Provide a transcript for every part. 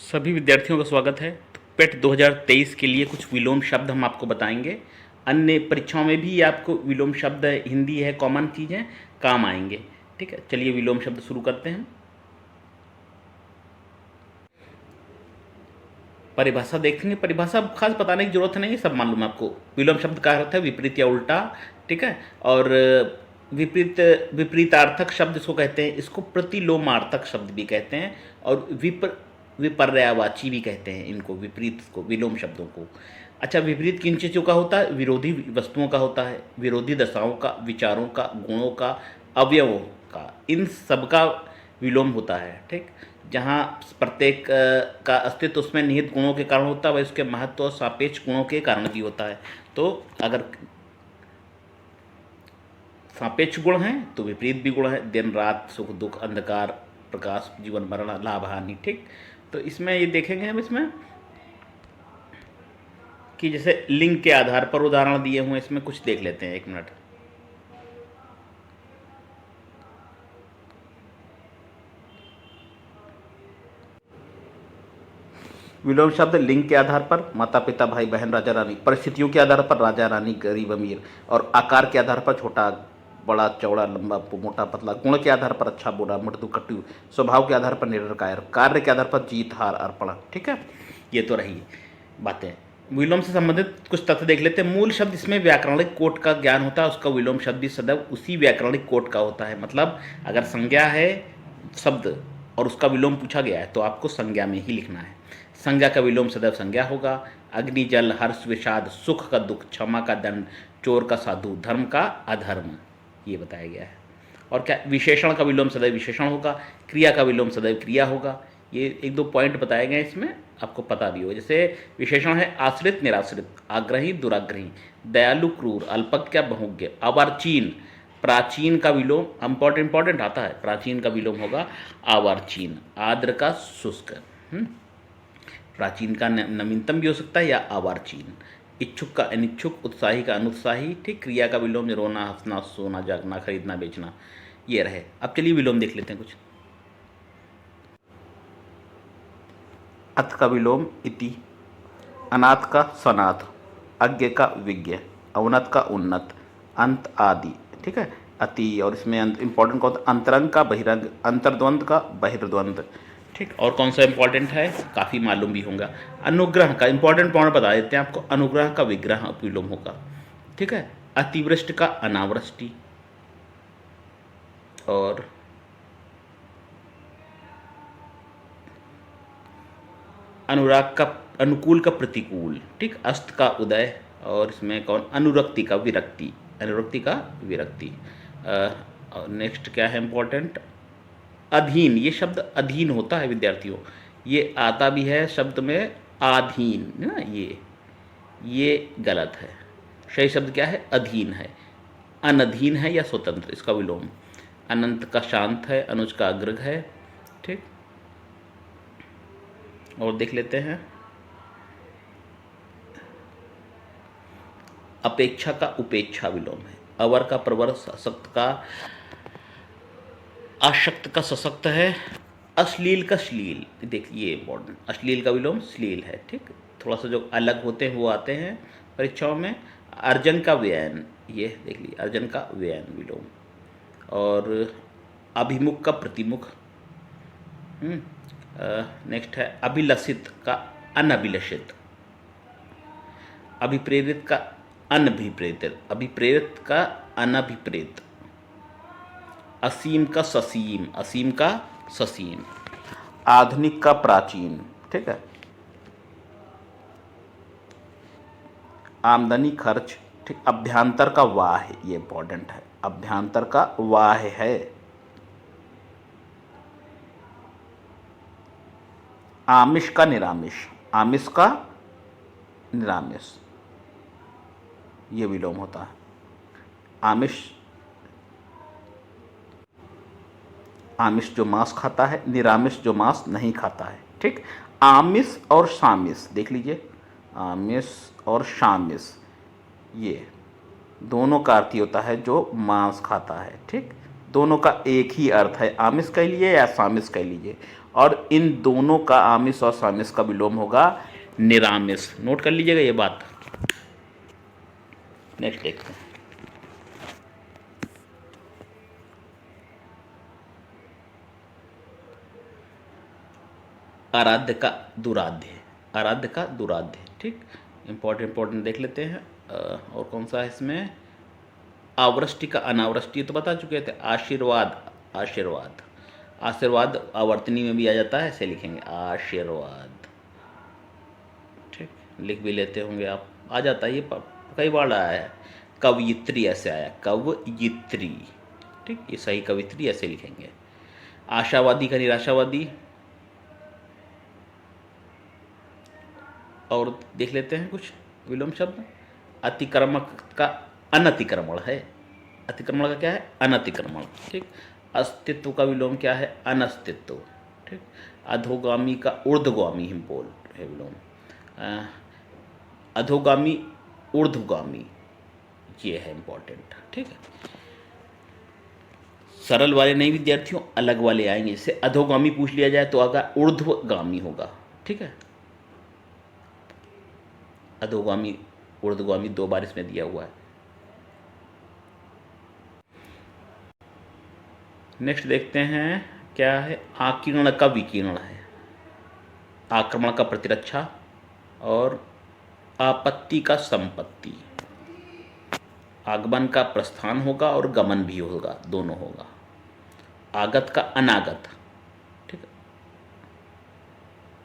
सभी विद्यार्थियों का स्वागत है। पेट 2023 के लिए कुछ विलोम शब्द हम आपको बताएंगे। अन्य परीक्षाओं में भी आपको विलोम शब्द हिंदी है, कॉमन चीज़ें काम आएंगे। ठीक है, चलिए विलोम शब्द शुरू करते हैं। परिभाषा देखेंगे। परिभाषा खास बताने की जरूरत नहीं है, सब मालूम है आपको। विलोम शब्द का अर्थ है विपरीत या उल्टा। ठीक है, और विपरीत विपरीतार्थक शब्द इसको कहते हैं। इसको प्रतिलोमार्थक शब्द भी कहते हैं और विपर्यायवाची भी कहते हैं इनको, विपरीत को, विलोम शब्दों को। अच्छा, विपरीत किन चीज़ों का होता है? विरोधी वस्तुओं का होता है, विरोधी दशाओं का, विचारों का, गुणों का, अवयवों का, इन सब का विलोम होता है। ठीक, जहाँ प्रत्येक का अस्तित्व उसमें निहित गुणों के कारण होता है, वह उसके महत्व और सापेक्ष गुणों के कारण भी होता है। तो अगर सापेक्ष गुण हैं तो विपरीत भी गुण है। दिन रात, सुख दुख, अंधकार प्रकाश, जीवन मरण, लाभ हानि। ठीक, तो इसमें ये देखेंगे हम इसमें कि जैसे लिंग के आधार पर उदाहरण दिए हुए, इसमें कुछ देख लेते हैं, एक मिनट। विलोम शब्द लिंग के आधार पर माता पिता, भाई बहन, राजा रानी। परिस्थितियों के आधार पर राजा रानी, गरीब अमीर। और आकार के आधार पर छोटा बड़ा, चौड़ा लंबा मोटा पतला। गुण के आधार पर अच्छा बुरा, मृदु कटु। स्वभाव के आधार पर निडर कायर। कार्य के आधार पर जीत हार अर्पण। ठीक है, ये तो रही बातें। विलोम से संबंधित कुछ तथ्य देख लेते हैं। मूल शब्द इसमें व्याकरणिक कोट का ज्ञान होता है, उसका विलोम शब्द भी सदैव उसी व्याकरणिक कोट का होता है। मतलब अगर संज्ञा है शब्द और उसका विलोम पूछा गया है तो आपको संज्ञा में ही लिखना है। संज्ञा का विलोम सदैव संज्ञा होगा। अग्नि जल, हर्ष विषाद, सुख का दुख, क्षमा का दंड, चोर का साधु, धर्म का अधर्म, ये बताया गया है। और क्या, विशेषण का विलोम सदैव विशेषण होगा। क्रिया का विलोम सदैव क्रिया होगा। ये एक दो पॉइंट बताए गए इसमें, आपको पता भी हो। जैसे विशेषण है आश्रित निराश्रित, आग्रही दुराग्रही, दयालु क्रूर, अल्पज्ञ बहुज्ञ, अवर्चीन। प्राचीन का विलोम इंपॉर्टेंट आता है। प्राचीन का विलोम होगा अवर्चीन। आर्द्र का शुष्क। प्राचीन का नवीनतम भी हो सकता है या अवार्चीन। इच्छुक का अनिच्छुक, उत्साही का अनुत्साही। ठीक, क्रिया का विलोम रोना, हंसना, सोना, जागना, खरीदना, बेचना, ये रहे। अब चलिए विलोम देख लेते हैं कुछ। अथ का विलोम इति, अनाथ का सनाथ, अज्ञ का विज्ञ, अवनत का उन्नत, अंत आदि। ठीक है, अति। और इसमें इंपॉर्टेंट कौन? अंतरंग का बहिरंग, अंतर्द्वंद का बहिर्द्वंद। ठीक, और कौन सा इंपॉर्टेंट है? काफ़ी मालूम भी होगा। अनुग्रह का इंपॉर्टेंट पॉइंट बता देते हैं आपको। अनुग्रह का विग्रह विलोम होगा। ठीक है, अतिवृष्टि का अनावृष्टि। और अनुराग का अनुकूल का प्रतिकूल। ठीक, अस्त का उदय। और इसमें कौन? अनुरक्ति का विरक्ति, अनुरक्ति का विरक्ति। नेक्स्ट क्या है इंपॉर्टेंट? अधीन। ये शब्द अधीन होता है विद्यार्थियों, ये आता भी है शब्द में आधीन ना, ये गलत है। सही शब्द क्या है? अधीन है। अनधीन है या स्वतंत्र, इसका विलोम। अनंत का शांत है, अनुज का अग्रग है। ठीक, और देख लेते हैं। अपेक्षा का उपेक्षा विलोम है। अवर का प्रवर, सशक्त का अशक्त का सशक्त है। अश्लील का श्लील। देखिए इम्पोर्टेंट, अश्लील का विलोम श्लील है। ठीक, थोड़ा सा जो अलग होते हैं वो आते हैं परीक्षाओं में। अर्जन का व्ययन, ये देख लीजिए, अर्जन का व्ययन विलोम। और अभिमुख का प्रतिमुख। नेक्स्ट है अभिलषित का अनभिलषित, अभिप्रेरित का अनभिप्रेरित, अभिप्रेरित का अनभिप्रेत, असीम का ससीम, असीम का ससीम, आधुनिक का प्राचीन। ठीक है, आमदनी खर्च। ठीक, अभ्यांतर का वाह, ये इंपॉर्टेंट है, अभ्यांतर का वाह है। आमिष का निरामिष, आमिष का निरामिष, ये विलोम होता है। आमिष, आमिष जो मांस खाता है, निरामिष जो मांस नहीं खाता है। ठीक, आमिष और शामिष देख लीजिए, आमिष और शामिष, ये दोनों का अर्थ होता है जो मांस खाता है। ठीक, दोनों का एक ही अर्थ है, आमिष कह लीजिए या सामिष कह लीजिए, और इन दोनों का आमिष और सामिष का विलोम होगा निरामिष। नोट कर लीजिएगा ये बात। नेक्स्ट देखते हैं। आराध्य का दुराध्य, आराध्य का दुराध्य, ठीक। इंपॉर्टेंट देख लेते हैं। और कौन सा है इसमें, आवृष्टि का अनावृष्टि तो बता चुके थे। आशीर्वाद, आशीर्वाद, आशीर्वाद आवर्तनी में भी आ जाता है, ऐसे लिखेंगे आशीर्वाद, ठीक। लिख भी लेते होंगे आप, आ जाता है ये, कई बार आया है। कवयित्री ऐसे आया, कवयित्री, ठीक, ये सही कवित्री ऐसे लिखेंगे। आशावादी का निराशावादी। और देख लेते हैं कुछ विलोम शब्द। अतिक्रमक का अनतिक्रमण है, अतिक्रमण का क्या है, अनतिक्रमण, ठीक। अस्तित्व का विलोम क्या है, अनस्तित्व, ठीक। अधोगामी का ऊर्ध्वगामी हम बोल है विलोम, अधोगामी ऊर्ध्वगामी, ये है इंपॉर्टेंट, ठीक है। सरल वाले नहीं विद्यार्थियों, अलग वाले आएंगे। जैसे अधोगामी पूछ लिया जाए तो आगा ऊर्ध्वगामी होगा, ठीक है। अधोगामी ऊर्ध्वगामी दो बार इसमें दिया हुआ है। नेक्स्ट देखते हैं क्या है, आकीर्ण का विकीर्ण है, आक्रमण का प्रतिरक्षा, और आपत्ति का संपत्ति। आगमन का प्रस्थान होगा और गमन भी होगा, दोनों होगा। आगत का अनागत, ठीक है।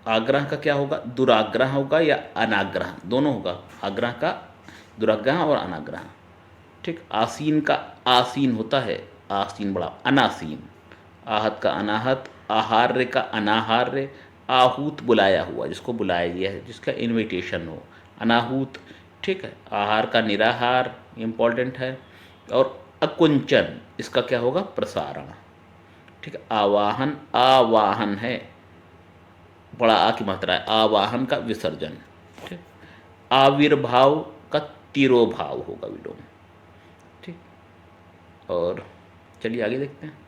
आग्रह का क्या होगा, दुराग्रह होगा या अनाग्रह, दोनों होगा। आग्रह का दुराग्रह और अनाग्रह, ठीक। आसीन का आसीन होता है, आसीन बड़ा, अनासीन। आहत का अनाहत, आहार्य का अनाहार्य। आहूत बुलाया हुआ, जिसको बुलाया गया है, जिसका इनविटेशन हो, अनाहूत, ठीक है। आहार का निराहार, इम्पॉर्टेंट है। और अकुंचन, इसका क्या होगा, प्रसारण, ठीक है। आवाहन, आवाहन है, बड़ा आ की मात्रा है, आवाहन का विसर्जन, ठीक। आविर्भाव का तिरोभाव होगा विलोम, ठीक। और चलिए आगे देखते हैं।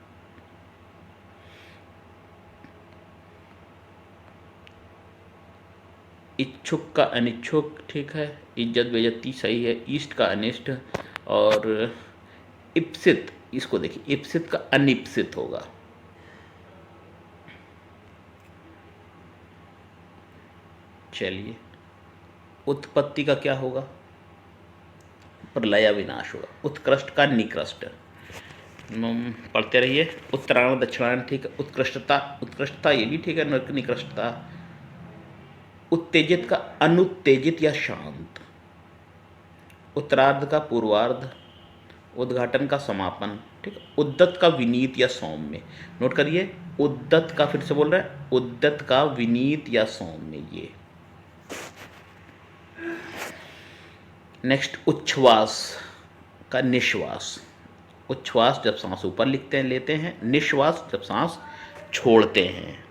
इच्छुक का अनिच्छुक, ठीक है। इज्जत बेइज्जती सही है। इष्ट का अनिष्ट। और इप्सित, इसको देखिए, इप्सित का अनिप्सित होगा। चलिए, उत्पत्ति का क्या होगा, प्रलय विनाश होगा। उत्कृष्ट का निकृष्ट, पढ़ते रहिए। उत्तरायण दक्षिणायन, ठीक है। उत्कृष्टता, उत्कृष्टता ये भी ठीक है, निकृष्टता। उत्तेजित का अनुत्तेजित या शांत। उत्तरार्ध का पूर्वार्ध। उद्घाटन का समापन, ठीक। उद्दत का विनीत या सौम्य, नोट करिए। उद्दत का, फिर से बोल रहे हैं, उद्दत का विनीत या सौम्य, ये। नेक्स्ट, उच्छ्वास का निश्वास। उच्छ्वास जब सांस ऊपर लेते हैं, निश्वास जब सांस छोड़ते हैं।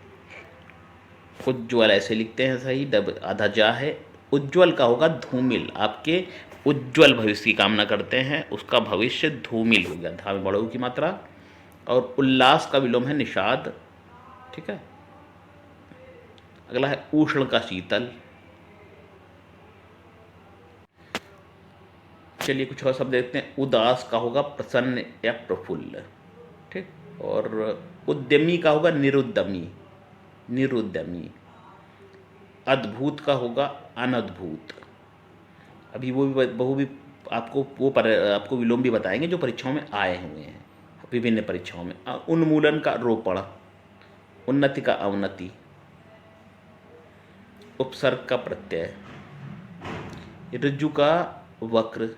उज्ज्वल ऐसे लिखते हैं, सही, दब आधा जा है। उज्ज्वल का होगा धूमिल, आपके उज्ज्वल भविष्य की कामना करते हैं, उसका भविष्य धूमिल हो गया, धा में बड़ों की मात्रा। और उल्लास का विलोम है निषाद, ठीक है। अगला है उष्ण का शीतल। चलिए कुछ और शब्द देखते हैं। उदास का होगा प्रसन्न या प्रफुल्ल, ठीक। और उद्यमी का होगा निरुद्यमी, निरुद्यमी। अद्भुत का होगा अनद्भुत। अभी वो भी आपको आपको विलोम भी बताएंगे जो परीक्षाओं में आए हुए हैं, विभिन्न परीक्षाओं में। उन्मूलन का रोपण। उन्नति का अवनति। उपसर्ग का प्रत्यय। ऋजु का वक्र।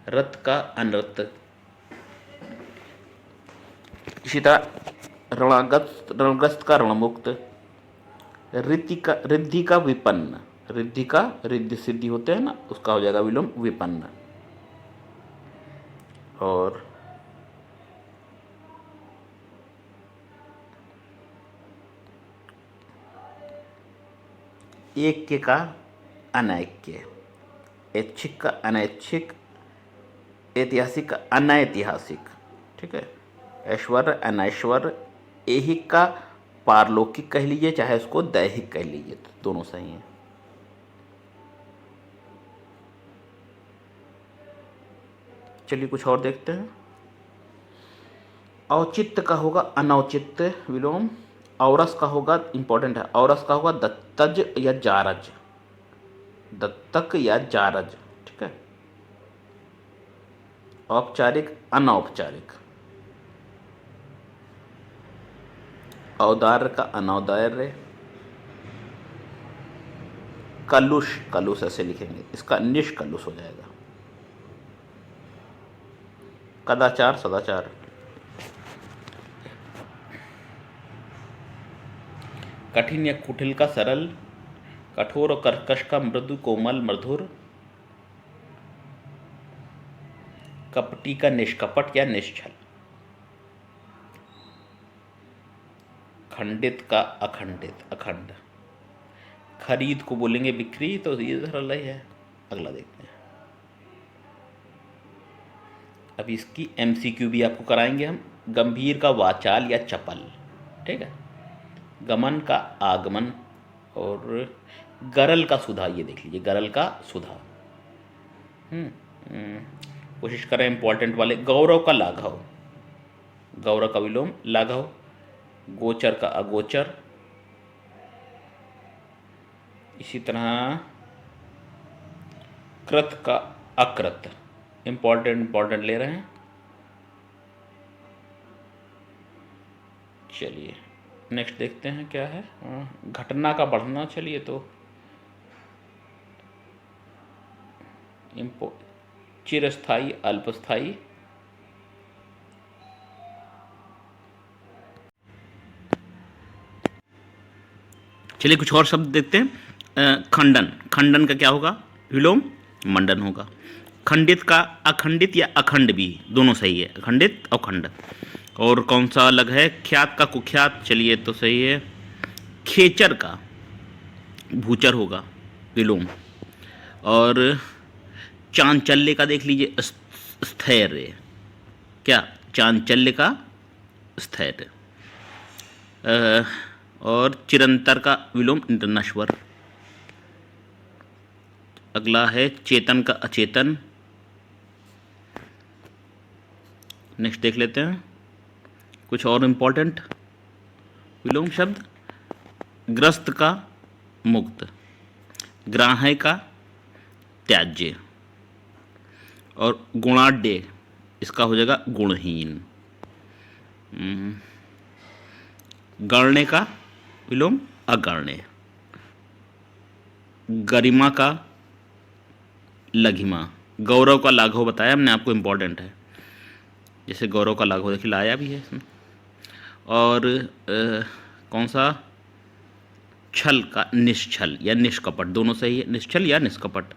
रत का अनृत। इसी तरह रणग्रस्त का रणमुक्त। रिद्धि का विपन्न। रिद्धि का, रिद्धि सिद्धि होते हैं ना, उसका हो जाएगा विलोम विपन्न। और ऐक्य का अनैक्य। ऐच्छिक का अनैच्छिक। ऐतिहासिक का अनैतिहासिक, ठीक है। ऐश्वर्य, अनैश्वर्य, ऐहिक का पारलौकिक कह लीजिए, चाहे उसको दैहिक कह लीजिए, तो दोनों सही हैं। चलिए कुछ और देखते हैं। औचित्य का होगा अनौचित्य विलोम, औरस का होगा, इंपॉर्टेंट है, औरस का होगा दत्तज या जारज, दत्तक या जारज, ठीक है। औपचारिक अनौपचारिक, औदार्य का अनौदार्य, कलुष, कलुष ऐसे लिखेंगे, इसका निष्कलुष हो जाएगा। कदाचार सदाचार, कठिन या कुटिल का सरल, कठोर और कर्कश का मृदु कोमल मधुर, कपटी का निष्कपट या निश्चल, खंडित का अखंडित अखंड, खरीद को बोलेंगे बिक्री, तो ये सरल ही है। अगला देखते हैं। अब इसकी एमसीक्यू भी आपको कराएंगे हम। गंभीर का वाचाल या चपल, ठीक है। गमन का आगमन, और गरल का सुधा, ये देख लीजिए गरल का सुधा। कोशिश करें इंपॉर्टेंट वाले। गौरव का लाघव, गौरव का विलोम लाघव, गोचर का अगोचर, इसी तरह कृत का अकृत। इंपॉर्टेंट ले रहे हैं। चलिए नेक्स्ट देखते हैं क्या है। घटना का बढ़ना, चलिए तो चिरस्थाई अल्पस्थाई, चलिए कुछ और शब्द देखते हैं। खंडन, खंडन का क्या होगा विलोम, मंडन होगा। खंडित का अखंडित या अखंड भी, दोनों सही है, अखंडित अखंड। और कौन सा अलग है, ख्यात का कुख्यात, चलिए तो सही है। खेचर का भूचर होगा विलोम। और चांचल्य का देख लीजिए स्थैर्य, क्या चांचल्य का स्थैर्य। और चिरंतर का विलोम नश्वर। अगला है चेतन का अचेतन। नेक्स्ट देख लेते हैं कुछ और इम्पोर्टेंट विलोम शब्द। ग्रस्त का मुक्त, ग्राह्य का त्याज्य, और गुणाढ्य इसका हो जाएगा गुणहीन। गण्य का विलोम अगण्य, गरिमा का लघिमा। गौरव का लाघव बताया हमने आपको, इम्पोर्टेंट है, जैसे गौरव का लाघव देखिए लाया भी है इसमें। और कौन सा, छल का निश्छल या निष्कपट, दोनों सही है, निश्छल या निष्कपट।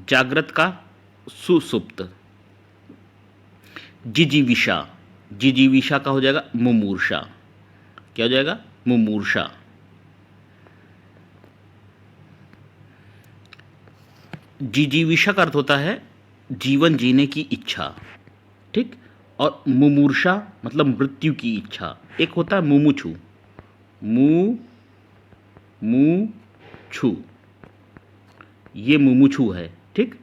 जागृत का सुसुप्त। जिजीविषा, जिजीविषा का हो जाएगा मुमूर्षा, क्या हो जाएगा मुमूर्षा। जिजीविषा का अर्थ होता है जीवन जीने की इच्छा, ठीक। और मुमूर्षा मतलब मृत्यु की इच्छा। एक होता है मुमुक्षु, मुमुक्षु, ये मुमुक्षु है, ठीक।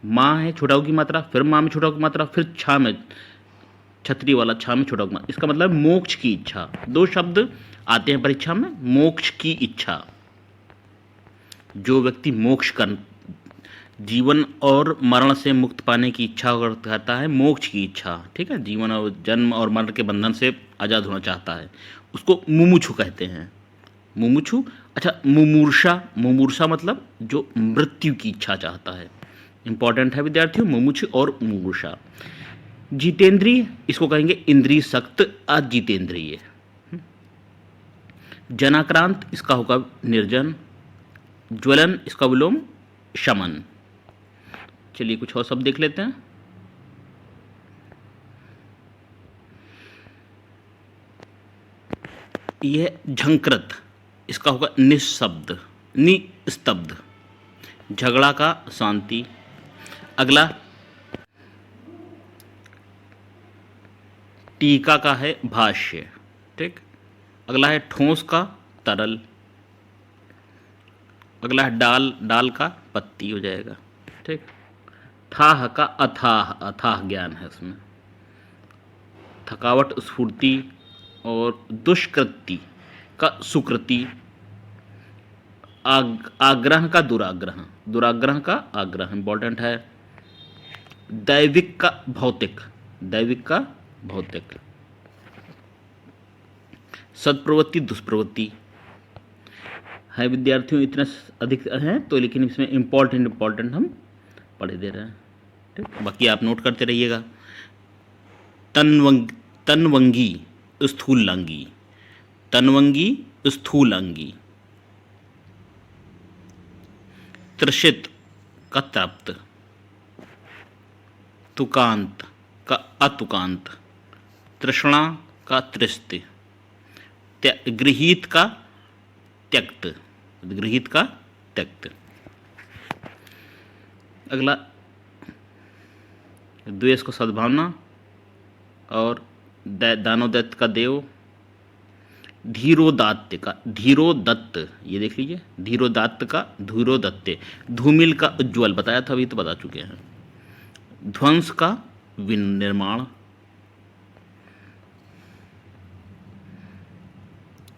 माँ है छोटा की मात्रा, फिर माँ में छोटा की मात्रा, फिर छा में छतरी वाला छा में छोटा की मात्रा, इसका मतलब मोक्ष की इच्छा। दो शब्द आते हैं परीक्षा में, मोक्ष की इच्छा। जो व्यक्ति मोक्ष कर, जीवन और मरण से मुक्त पाने की इच्छा करता है, मोक्ष की इच्छा, ठीक है, जीवन और जन्म और मरण के बंधन से आज़ाद होना चाहता है, उसको मुमुक्षु कहते हैं, मुमुक्षु। अच्छा, मुमूर्षा, मुमूर्षा मतलब जो मृत्यु की इच्छा चाहता है। इंपॉर्टेंट है विद्यार्थियों, मुमुक्षु और मुमूर्षा। जितेंद्रिय इसको कहेंगे इंद्रिय सक्त अजितेंद्रिय। जनाक्रांत इसका होगा निर्जन। ज्वलन इसका विलोम शमन। चलिए कुछ और शब्द देख लेते हैं। यह झंकृत इसका होगा निःशब्द, निस्तब्ध। झगड़ा का शांति। अगला टीका का है भाष्य। ठीक, अगला है ठोस का तरल, अगला है डाल, डाल का पत्ती हो जाएगा। ठीक, थाह का अथाह, अथाह ज्ञान है उसमें। थकावट स्फूर्ति, और दुष्कृति का सुकृति, आग्रह का दुराग्रह, दुराग्रह का आग्रह इंपॉर्टेंट है। दैविक का भौतिक, दैविक का भौतिक। सत्प्रवृत्ति दुष्प्रवृत्ति है विद्यार्थियों, इतना अधिक है तो, लेकिन इसमें इम्पोर्टेंट हम पढ़े दे रहे हैं। ठीक, बाकी आप नोट करते रहिएगा। तनवंगी स्थूलांगी, तनवंगी स्थूलांगी। त्रिषित का तृप्त, तुकांत का अतुकांत, तृष्णा का तृष्ट, गृहीत का त्यक्त, गृहीत का त्यक्त। अगला द्वेष को सद्भावना, और दानोदत्त का देव, धीरोदात्त का धीरोदत्त, ये देख लीजिए, धीरोदात्त का धीरोदत्ते, धूमिल का उज्ज्वल, बताया था अभी तो बता चुके हैं। ध्वंस का विनिर्माण,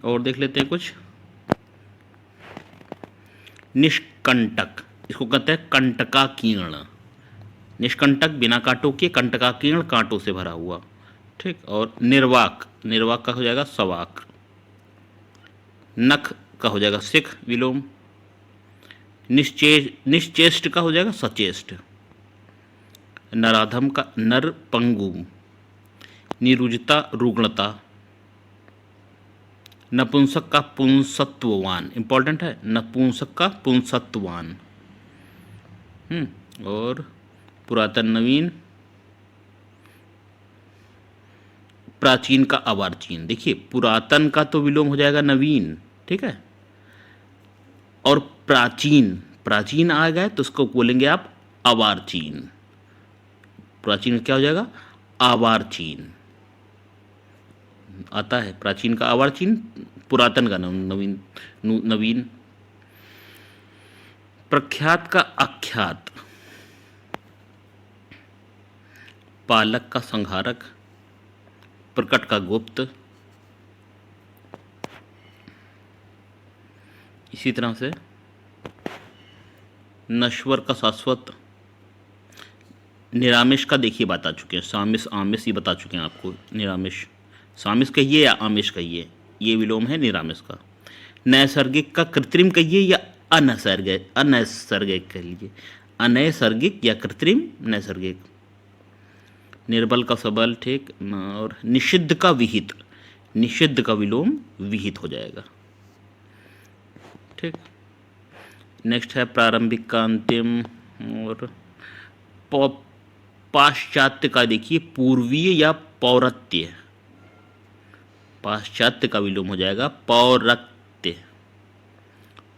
और देख लेते हैं कुछ। निष्कंटक, इसको कहते हैं कंटकाकीर्ण, निष्कंटक बिना कांटों के, कंटकाकीर्ण कांटों से भरा हुआ। ठीक, और निर्वाक, निर्वाक का हो जाएगा सवाक। नख का हो जाएगा सिख विलोम। निश्चेष्ट का हो जाएगा सचेष्ट। नराधम का नर पंगु। निरुजता रुग्णता। नपुंसक का पुंसत्ववान, इंपॉर्टेंट है, नपुंसक का पुंसत्ववान। और पुरातन नवीन, प्राचीन का अवार्चीन। देखिए पुरातन का तो विलोम हो जाएगा नवीन, ठीक है, और प्राचीन, प्राचीन आ गए तो उसको बोलेंगे आप अवार्चीन। प्राचीन क्या हो जाएगा, अवार्चीन आता है, प्राचीन का अवार्चीन, पुरातन का नवीन, नवीन। प्रख्यात का अख्यात। पालक का संहारक। प्रकट का गुप्त। इसी तरह से नश्वर का शाश्वत। निरामिष का देखिए बता चुके हैं, सामिस आमिष ये बता चुके हैं आपको। निरामिष, सामिस कहिए या आमिष कहिए, ये विलोम है निरामिष का। नैसर्गिक का कृत्रिम कहिए या अनैसर्गिक, अनैसर्गिक कह लीजिए, अनैसर्गिक या कृत्रिम नैसर्गिक। निर्बल का सबल, ठीक, और निषिद्ध का विहित, निषिद्ध का विलोम विहित हो जाएगा, ठीक। नेक्स्ट है प्रारंभिक का अंतिम, और पाश्चात्य का देखिए पूर्वीय या पौरत्य। पाश्चात्य का विलोम हो जाएगा पौरत्य,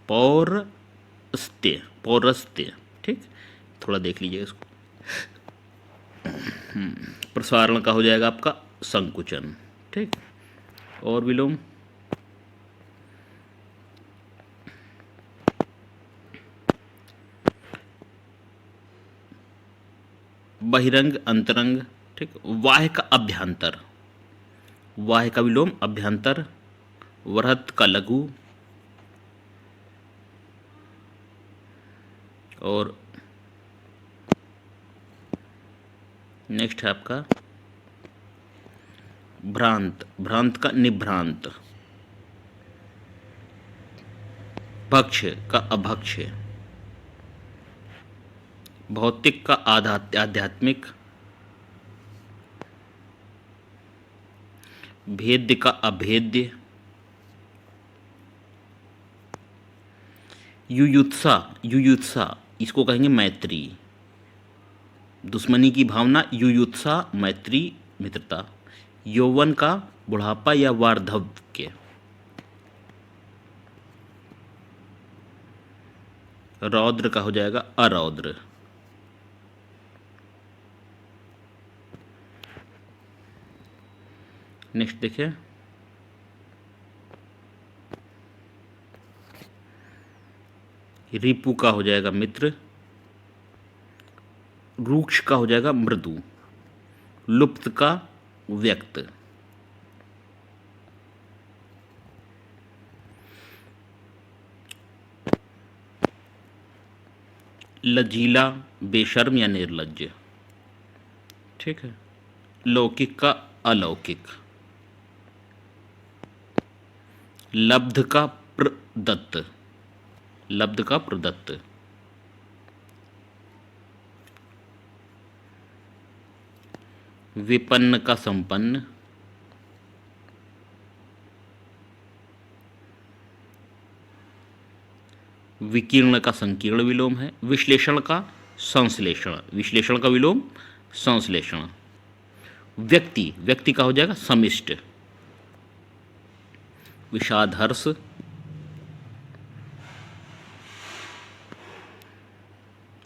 पौरस्त्य, पौरस्त्य, ठीक। थोड़ा देख लीजिए इसको। प्रसारण का हो जाएगा आपका संकुचन, ठीक। और विलोम बहिरंग, अंतरंग, ठीक। वाह्य का अभ्यंतर, वाह्य का विलोम अभ्यंतर। वृहत का लघु, और नेक्स्ट है आपका भ्रांत, भ्रांत का निभ्रांत। भक्ष का अभक्ष। भौतिक का आध्यात्मिक। भेद्य का अभेद्य। युयुत्सा, युयुत्सा इसको कहेंगे मैत्री, दुश्मनी की भावना, युयुत्सा मैत्री मित्रता। यौवन का बुढ़ापा या वार्धक्य। रौद्र का हो जाएगा अरौद्र। नेक्स्ट देखिए, रिपु का हो जाएगा मित्र, रूक्ष का हो जाएगा मृदु, लुप्त का व्यक्त, लजीला बेशर्म या निर्लज्ज, ठीक है। लौकिक का अलौकिक, लब्ध का प्रदत्त, लब्ध का प्रदत्त, विपन्न का संपन्न, विकीर्ण का संकीर्ण विलोम है, विश्लेषण का संश्लेषण, विश्लेषण का विलोम संश्लेषण, व्यक्ति, व्यक्ति का हो जाएगा समिष्ट, विषाद हर्ष,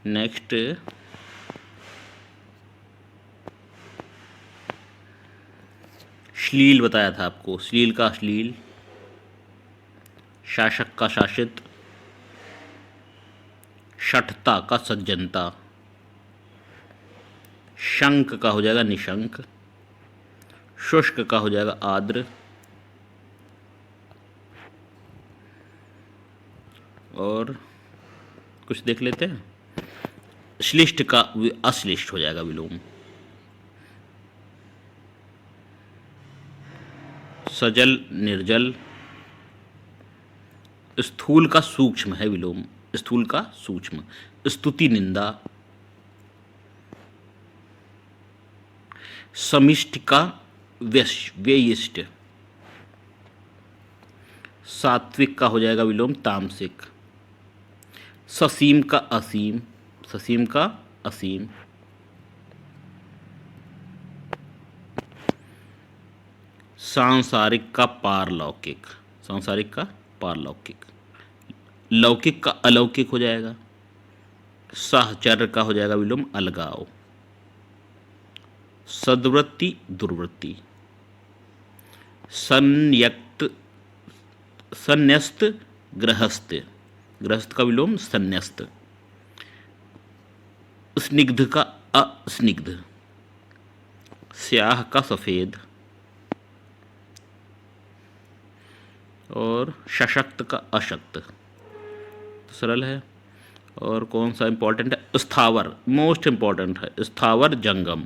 नेक्स्ट श्लील बताया था आपको, श्लील का अश्लील, शासक का शासित, शठता का सज्जनता, शंक का हो जाएगा निशंक, शुष्क का हो जाएगा आर्द्र, और कुछ देख लेते हैं, श्लिष्ट का अश्लिष्ट हो जाएगा विलोम, सजल निर्जल, स्थूल का सूक्ष्म है विलोम, स्थूल का सूक्ष्म, स्तुति निंदा, समिष्ट का व्ययिष्ट, सात्विक का हो जाएगा विलोम तामसिक, ससीम का असीम, ससीम का असीम, सांसारिक का पारलौकिक, सांसारिक का पारलौकिक, लौकिक का अलौकिक हो जाएगा, साहचर्य का हो जाएगा विलोम अलगाव, सद्वृत्ति दुर्वृत्ति, संयक्त संन्यस्त गृहस्थ, गृहस्थ का विलोम संन्यस्त, स्निग्ध का अस्निग्ध, स्याह का सफेद, और सशक्त का अशक्त, तो सरल है। और कौन सा इंपॉर्टेंट है, स्थावर, मोस्ट इंपॉर्टेंट है, स्थावर जंगम,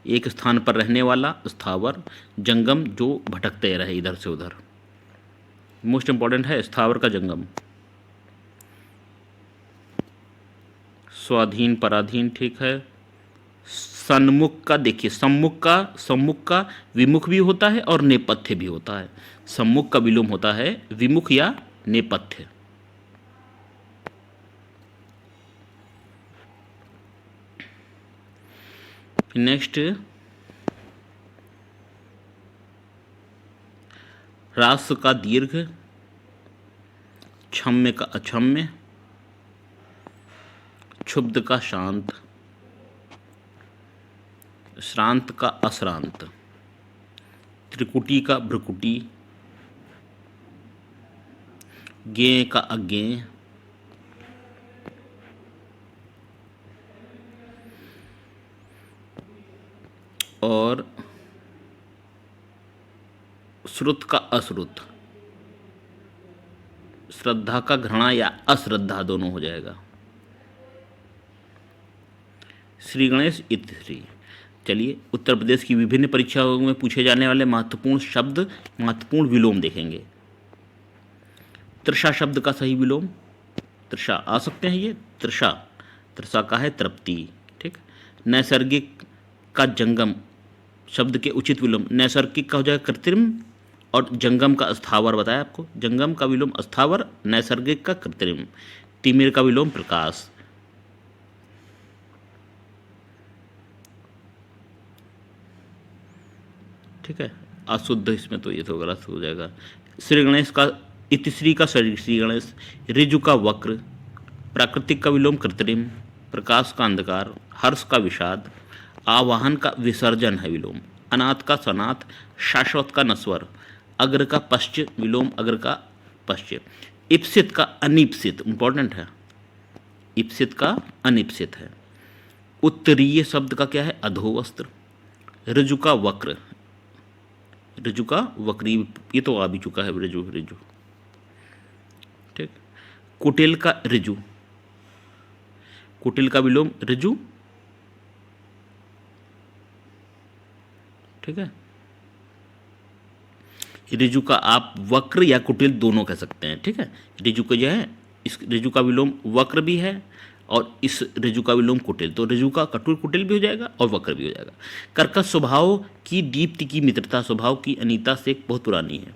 एक स्थान पर रहने वाला स्थावर, जंगम जो भटकते रहे इधर से उधर, मोस्ट इंपॉर्टेंट है स्थावर का जंगम, स्वाधीन पराधीन, ठीक है। सन्मुख का देखिए, सम्मुख का विमुख भी होता है और नेपथ्य भी होता है, सम्मुख का विलोम होता है विमुख या नेपथ्य। नेक्स्ट, ह्रास का दीर्घ, क्षम्य का अक्षम्य, क्षुब्ध का शांत, श्रांत का अश्रांत, त्रिकुटी का भ्रुकुटी, ज्ञेय का अज्ञेय, और श्रुत का अश्रुत, श्रद्धा का घृणा या अश्रद्धा दोनों हो जाएगा। श्री गणेश इतिश्री। चलिए, उत्तर प्रदेश की विभिन्न परीक्षाओं में पूछे जाने वाले महत्वपूर्ण शब्द, महत्वपूर्ण विलोम देखेंगे। तृषा शब्द का सही विलोम, तृषा आ सकते हैं ये, तृषा, तृषा का है तृप्ति, ठीक। नैसर्गिक का जंगम शब्द के उचित विलोम, नैसर्गिक का हो जाएगा कृत्रिम, और जंगम का स्थावर बताया आपको, जंगम का विलोम स्थावर, नैसर्गिक का कृत्रिम, तिमिर का विलोम प्रकाश। ठीक है, अशुद्ध इसमें तो ये तो गलत हो जाएगा। श्री गणेश का इतिश्री का श्री गणेश, ऋजु का वक्र, प्राकृतिक का विलोम कृत्रिम, प्रकाश का अंधकार, हर्ष का विषाद, आवाहन का विसर्जन है विलोम, अनाथ का सनाथ, शाश्वत का नस्वर, अग्र का पश्च, विलोम अग्र का पश्च, इप्सित का अनिप्सित, इंपॉर्टेंट है, इप्सित का अनिप्सित है। उत्तरीय शब्द का क्या है? अधोवस्त्र। ऋजु का वक्र, ऋजु का वक्री, ये तो आ भी चुका है, ऋजु ऋजु, ठीक। कुटिल का ऋजु, कुटिल का विलोम ऋजु, ठीक है। ऋजु का आप वक्र या कुटिल दोनों कह सकते हैं, ठीक है। ऋजु का जो है, इस ऋजु का विलोम वक्र भी है और इस ऋजु का विलोम कुटिल, तो ऋजु का कटुल कुटिल भी हो जाएगा और वक्र भी हो जाएगा। कर्कश स्वभाव की दीप्ति की मित्रता, स्वभाव की अनीता से बहुत पुरानी है,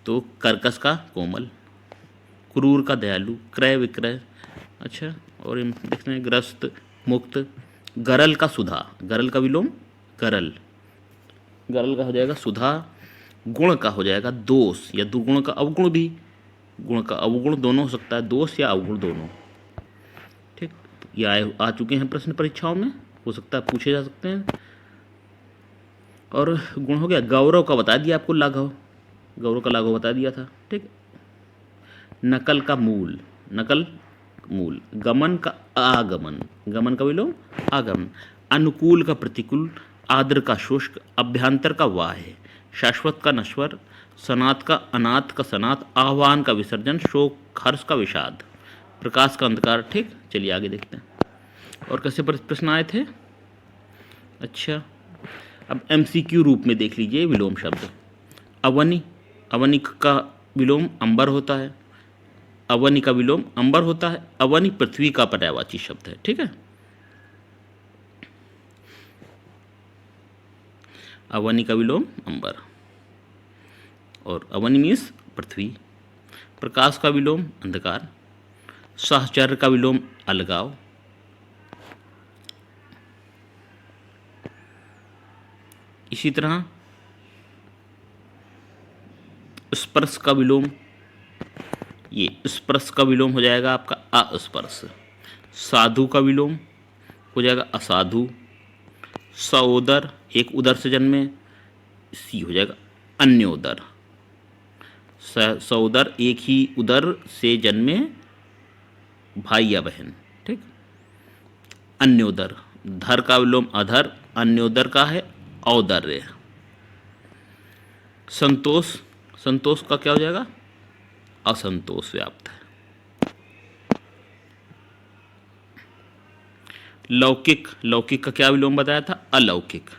तो कर्कश का कोमल। क्रूर का दयालु, क्रय विक्रय, अच्छा। और देखते हैं ग्रस्त मुक्त। गरल का सुधा, गरल का विलोम गरल, गरल का हो जाएगा सुधा। गुण का हो जाएगा दोष या दुगुण का अवगुण भी, गुण का अवगुण दोनों हो सकता है, दोष या अवगुण दोनों, ठीक। ये आ चुके हैं प्रश्न परीक्षाओं में, हो सकता है पूछे जा सकते हैं। और गुण हो गया। गौरव का बता दिया आपको, लाघव, गौरव का लाघव बता दिया था, ठीक। नकल का मूल, नकल मूल। गमन का आगमन, गमन का विलोम आगमन। अनुकूल का प्रतिकूल, आद्र का शुष्क, अभ्यंतर का वाह्य, शाश्वत का नश्वर, सनात का अनाथ का सनात, आह्वान का विसर्जन, शोक हर्ष का विषाद, प्रकाश का अंधकार, ठीक। चलिए आगे देखते हैं और कैसे प्रश्न आए थे। अच्छा, अब एमसीक्यू रूप में देख लीजिए विलोम शब्द। अवनी, अवनी का विलोम अंबर होता है, अवनी का विलोम अंबर होता है। अवनी पृथ्वी का पर्यायवाची शब्द है, ठीक है। अवनी का विलोम अंबर और अवनी मीन्स पृथ्वी। प्रकाश का विलोम अंधकार। सहचर्य का विलोम अलगाव। इसी तरह स्पर्श का विलोम, ये स्पर्श का विलोम हो जाएगा आपका अस्पर्श। साधु का विलोम हो जाएगा असाधु। सहोदर, एक उदर से जन्मे, सी हो जाएगा अन्योदर। सहोदर, एक ही उदर से जन्मे भाई या बहन, ठीक। अन्योदर, धर का विलोम अधर, अन्योदर का है औदर्य। संतोष, संतोष का क्या हो जाएगा? असंतोष व्याप्त है। लौकिक, लौकिक का क्या विलोम बताया था? अलौकिक,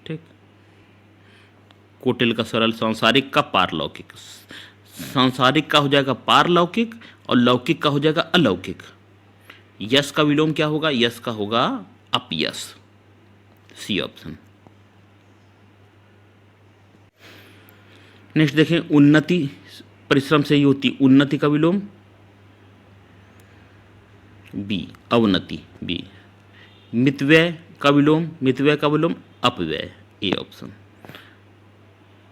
ठीक। कुटिल का सरल, सांसारिक का पारलौकिक। सांसारिक का हो जाएगा पारलौकिक और लौकिक का हो जाएगा अलौकिक। यश का विलोम क्या होगा? यश का होगा अपयश, सी ऑप्शन। नेक्स्ट देखें, उन्नति परिश्रम से ही होती, उन्नति का विलोम बी, अवनति, बी। मितव्यय का विलोम, मितव्यय का विलोम अपव्यय, ए ऑप्शन।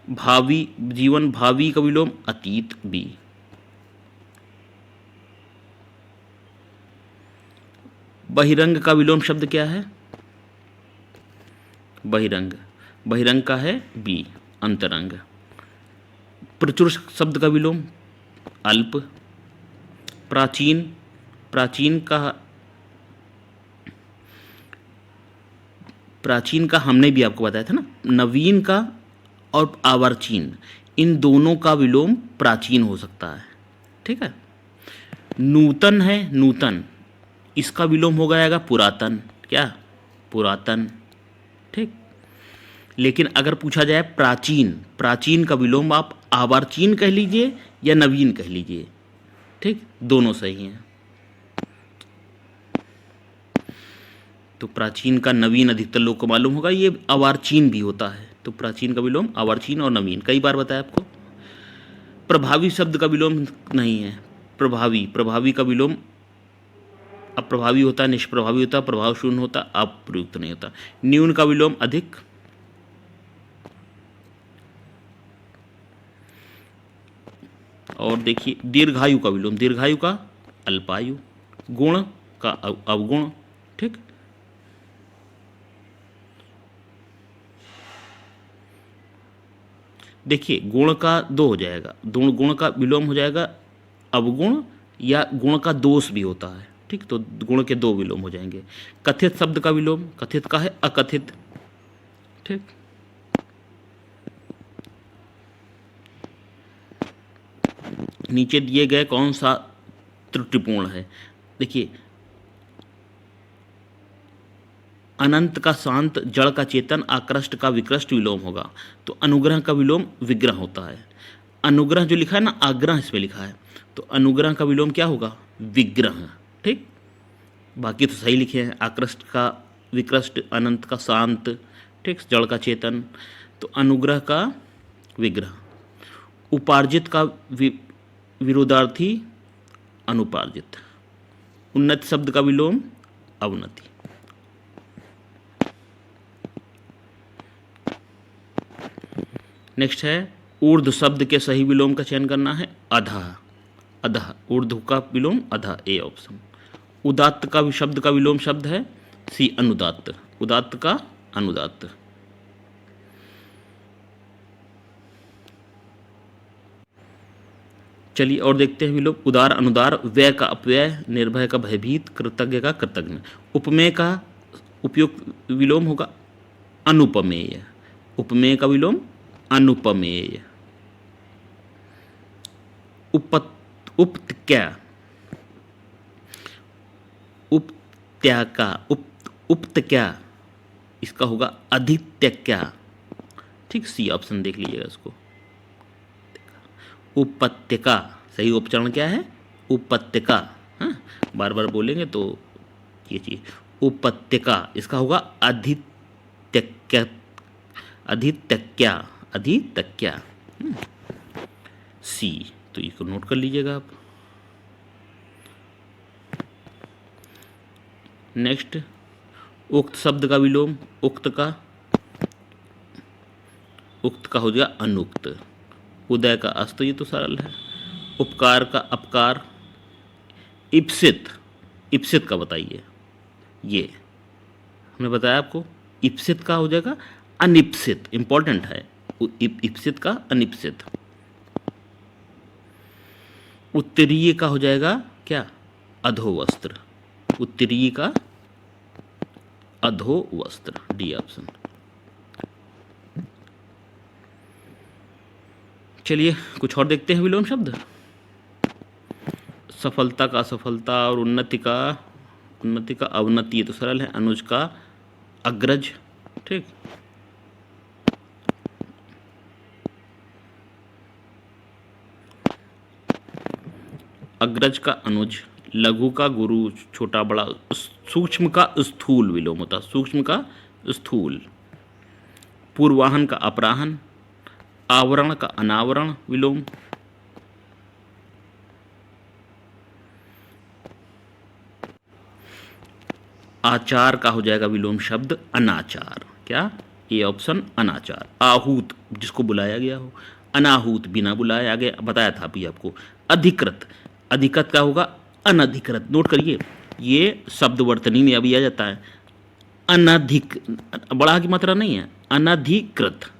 भावी, जीवन भावी का विलोम अतीत, बी। बहिरंग का विलोम शब्द क्या है? बहिरंग, बहिरंग का है बी, अंतरंग। प्रचुर शब्द का विलोम अल्प। प्राचीन, प्राचीन का, प्राचीन का हमने भी आपको बताया था ना। नवीन का और आवर्चीन, इन दोनों का विलोम प्राचीन हो सकता है, ठीक है। नूतन है, नूतन, इसका विलोम हो जाएगा पुरातन, क्या? पुरातन, ठीक। लेकिन अगर पूछा जाए प्राचीन, प्राचीन का विलोम आप आवर्चीन कह लीजिए या नवीन कह लीजिए, ठीक, दोनों सही हैं। तो प्राचीन का नवीन अधिकतर लोग को मालूम होगा, ये अवार्चीन भी होता है, तो प्राचीन का विलोम अवार्चीन और नवीन, कई बार बताया आपको। प्रभावी शब्द का विलोम नहीं है, प्रभावी, प्रभावी का विलोम अप्रभावी होता है, निष्प्रभावी होता है, प्रभाव शून्य होता, अप्रयुक्त नहीं होता। न्यून का विलोम अधिक। और देखिए दीर्घायु का विलोम, दीर्घायु का अल्पायु। गुण का अवगुण, ठीक। देखिए गुण का दो हो जाएगा, दो गुण का विलोम हो जाएगा अवगुण, या गुण का दोष भी होता है, ठीक। तो गुण के दो विलोम हो जाएंगे। कथित शब्द का विलोम, कथित का है अकथित, ठीक। नीचे दिए गए कौन सा त्रुटिपूर्ण है? देखिए, अनंत का शांत, जड़ का चेतन, आकृष्ट का विकृष्ट विलोम होगा। तो अनुग्रह का विलोम विग्रह होता है। अनुग्रह जो लिखा है ना, आग्रह इसमें लिखा है, तो अनुग्रह का विलोम क्या होगा? विग्रह, ठीक। बाकी तो सही लिखे हैं, आकृष्ट का विकृष्ट, अनंत का शांत, ठीक, जड़ का चेतन, तो अनुग्रह का विग्रह। उपार्जित का विरोधार्थी अनुपार्जित। उन्नति शब्द का विलोम अवनति। नेक्स्ट है ऊर्ध्व शब्द के सही विलोम का चयन करना है। अधः, अधः, ऊर्ध्व का विलोम अधः, ए ऑप्शन। उदात्त का शब्द का विलोम शब्द है सी, अनुदात्त। उदात्त का अनुदात्त। चलिए और देखते हैं विलोम। उदार, अनुदार, व्यय का अपव्यय, निर्भय का भयभीत, कृतज्ञ का कृतज्ञ। उपमेय का उपयुक्त विलोम होगा अनुपमेय। उपमेय का विलोम अनुपमेय। उपत्या, उपत्याका, उपत्या, इसका होगा अधित्यक्या, ठीक। सी ऑप्शन देख लीजिएगा इसको। उपत्यका, सही उच्चारण क्या है? उपत्यका। हाँ, बार बार बोलेंगे तो ये चीज, उपत्यका, इसका होगा अधित्यक्या, अधित्यक्या, अधित्यक्या, सी। तो इसको नोट कर लीजिएगा आप। नेक्स्ट, उक्त शब्द का विलोम, उक्त का हो जाएगा अनुक्त। उदय का अस्त, ये तो सरल है। उपकार का अपकार। इप्सित, इप्सित का बताइए, ये हमने बताया आपको। इप्सित का हो जाएगा अनिप्सित, इंपॉर्टेंट है। इप्सित का अनिप्सित। उत्तरीय का हो जाएगा क्या? अधोवस्त्र। उत्तरीय का अधोवस्त्र, डी ऑप्शन। चलिए कुछ और देखते हैं विलोम शब्द। सफलता का असफलता, और उन्नति का अवनति, ये तो सरल है। अनुज का अग्रज, ठीक। अग्रज का अनुज, लघु का गुरु, छोटा बड़ा। सूक्ष्म का स्थूल विलोम होता है, सूक्ष्म का स्थूल। पूर्वाहन का अपराहन, आवरण का अनावरण विलोम। आचार का हो जाएगा विलोम शब्द अनाचार, क्या? ए ऑप्शन, अनाचार। आहूत, जिसको बुलाया गया हो। अनाहूत, बिना बुलाया गया, बताया था अभी आपको। अधिकृत, अधिकृत का होगा अनधिकृत। नोट करिए, ये शब्द वर्तनी में अभी आ जाता है। अनधिक, बड़ा की मात्रा नहीं है, अनधिकृत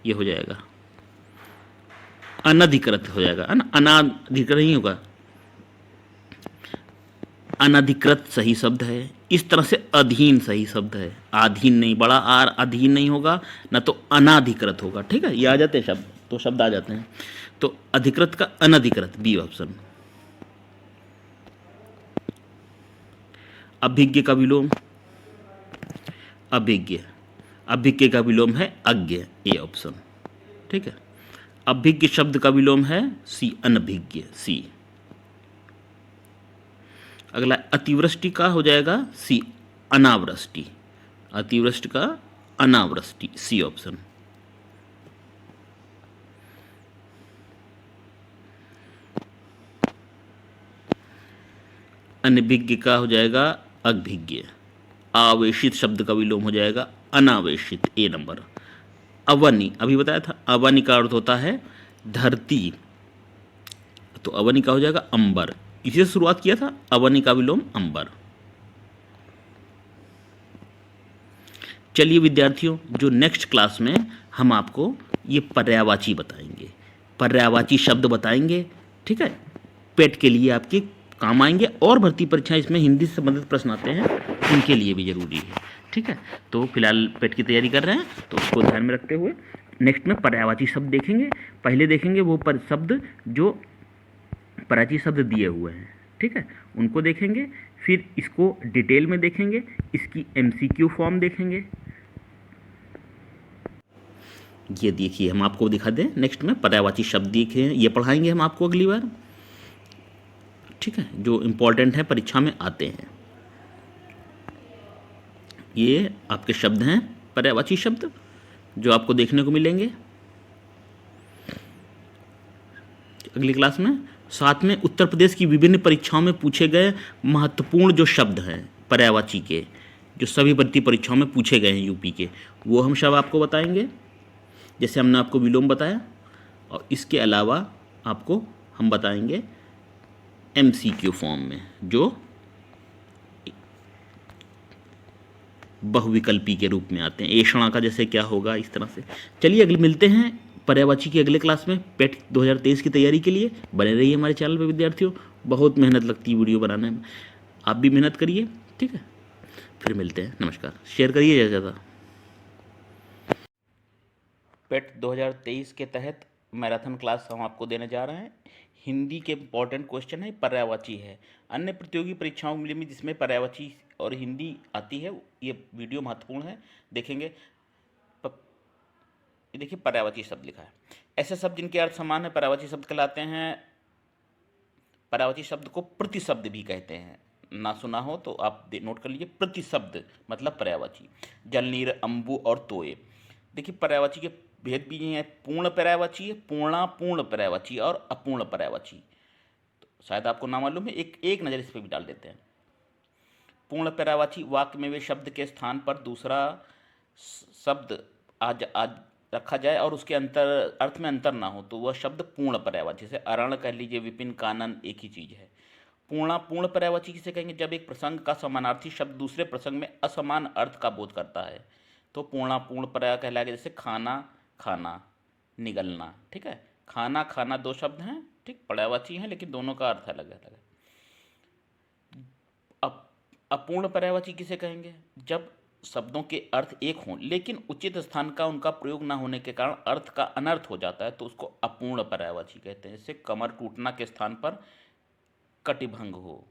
ये हो जाएगा, अनधिकृत हो जाएगा, है ना। अनाधिकृत नहीं होगा, अनधिकृत सही शब्द है। इस तरह से अधीन सही शब्द है, आधीन नहीं, बड़ा आर अधीन नहीं होगा ना, तो अनाधिकृत होगा, ठीक है। ये आ जाते हैं शब्द, तो शब्द आ जाते हैं। तो अधिकृत का अनधिकृत, बी ऑप्शन। अभिज्ञ का विलोम अभिज्ञ, अभिज्ञ का विलोम है अज्ञ, ए ऑप्शन, ठीक है। अभिज्ञ शब्द का विलोम है सी, अनभिज्ञ, सी। अगला अतिवृष्टि का हो जाएगा सी, अनावृष्टि। अतिवृष्टि का अनावृष्टि, सी ऑप्शन। अनभिज्ञ का हो जाएगा अभिज्ञ। आवेशित शब्द का विलोम हो जाएगा अनावेशित, ए नंबर। अवनी, अभी बताया था, अवनी का अर्थ होता है धरती, तो अवनी का हो जाएगा अंबर। इसी से शुरुआत किया था, अवनी का विलोम अंबर। चलिए विद्यार्थियों, जो नेक्स्ट क्लास में हम आपको ये पर्यायवाची बताएंगे, पर्यायवाची शब्द बताएंगे, ठीक है। पेट के लिए आपके काम आएंगे, और भर्ती परीक्षा इसमें हिंदी से संबंधित प्रश्न आते हैं, उनके लिए भी जरूरी है, ठीक है। तो फिलहाल पेट की तैयारी कर रहे हैं तो उसको ध्यान में रखते हुए नेक्स्ट में पर्यायवाची शब्द देखेंगे। पहले देखेंगे वो शब्द जो पर्यायवाची शब्द दिए हुए हैं, ठीक है, उनको देखेंगे। फिर इसको डिटेल में देखेंगे, इसकी एमसीक्यू फॉर्म देखेंगे। ये देखिए हम आपको दिखा दें, नेक्स्ट में पर्यायवाची शब्द देखे हैं, ये पढ़ाएंगे हम आपको अगली बार, ठीक है, जो इम्पोर्टेंट है परीक्षा में आते हैं। ये आपके शब्द हैं पर्यायवाची शब्द जो आपको देखने को मिलेंगे अगली क्लास में। साथ में उत्तर प्रदेश की विभिन्न परीक्षाओं में पूछे गए महत्वपूर्ण जो शब्द हैं पर्यायवाची के, जो सभी भर्ती परीक्षाओं में पूछे गए हैं यूपी के, वो हम सब आपको बताएंगे। जैसे हमने आपको विलोम बताया, और इसके अलावा आपको हम बताएंगे एमसीक्यू फॉर्म में जो बहुविकल्पी के रूप में आते हैं। ऐषणा का जैसे क्या होगा, इस तरह से। चलिए अगले मिलते हैं पर्यायवाची की अगले क्लास में पेट 2023 की तैयारी के लिए। बने रहिए हमारे चैनल पर विद्यार्थियों, बहुत मेहनत लगती है वीडियो बनाने में, आप भी मेहनत करिए, ठीक है। फिर मिलते हैं, नमस्कार। शेयर करिए ज़्यादा। पेट 2023 के तहत मैराथन क्लास हम आपको देने जा रहे हैं। हिंदी के इंपॉर्टेंट क्वेश्चन है, पर्यायवाची है। अन्य प्रतियोगी परीक्षाओं में जिसमें पर्यायवाची और हिंदी आती है, ये वीडियो महत्वपूर्ण है, देखेंगे। ये देखिए पर्यायवाची शब्द लिखा है, ऐसे शब्द जिनके अर्थ समान है पर्यायवाची शब्द कहलाते हैं। पर्यायवाची शब्द को प्रतिशब्द भी कहते हैं, ना सुना हो तो आप नोट कर लीजिए। प्रतिशब्द मतलब पर्यायवाची। जल, नीर, अंबु और तोय। देखिए पर्यायवाची के भेद भी हैं, पूर्ण पर्यायवाची है, पूर्णापूर्ण पर्यायवाची और अपूर्ण पर्यायवाची। तो शायद आपको ना मालूम है, एक नज़र इस पर भी डाल देते हैं। पूर्ण पर्यायवाची वाक्य में वे शब्द के स्थान पर दूसरा शब्द आज रखा जाए और उसके अर्थ में अंतर ना हो, तो वह शब्द पूर्ण पर्यायवाची। जैसे अरण कह लीजिए, विपिन, कानन, एक ही चीज़ है। पूर्ण पर्यायवाची किसे कहेंगे? जब एक प्रसंग का समानार्थी शब्द दूसरे प्रसंग में असमान अर्थ का बोध करता है तो पूर्ण पर्याय कहलाएगा। जैसे खाना, खाना, निगलना, ठीक है। खाना, खाना दो शब्द हैं, ठीक, पर्यायवाची हैं, लेकिन दोनों का अर्थ अलग अलग है। अपूर्ण पर्यायवाची किसे कहेंगे? जब शब्दों के अर्थ एक हों लेकिन उचित स्थान का उनका प्रयोग ना होने के कारण अर्थ का अनर्थ हो जाता है, तो उसको अपूर्ण पर्यायवाची कहते हैं। जैसे कमर टूटना के स्थान पर कटिभंग हो,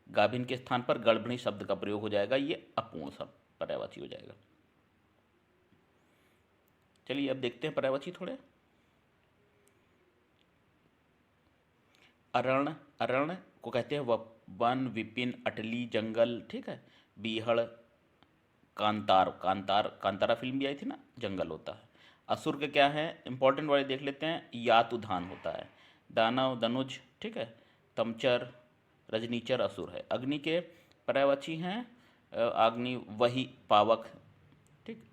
गाभिन के स्थान पर गर्भिणी शब्द का प्रयोग हो जाएगा, ये अपूर्ण शब्द पर्यायवाची हो जाएगा। चलिए अब देखते हैं पर्यायवाची थोड़े। अरण, अरण को कहते हैं वन, विपिन, अटली, जंगल, ठीक है। बीहड़, कांतार, कांतारा फिल्म भी आई थी ना, जंगल होता है। असुर के क्या है, इंपॉर्टेंट वाले देख लेते हैं। यातुधान होता है। दानव, दनुज, ठीक है। तमचर, रजनीचर असुर है। अग्नि के पर्यायवाची हैं अग्नि, वही, पावक, ठीक।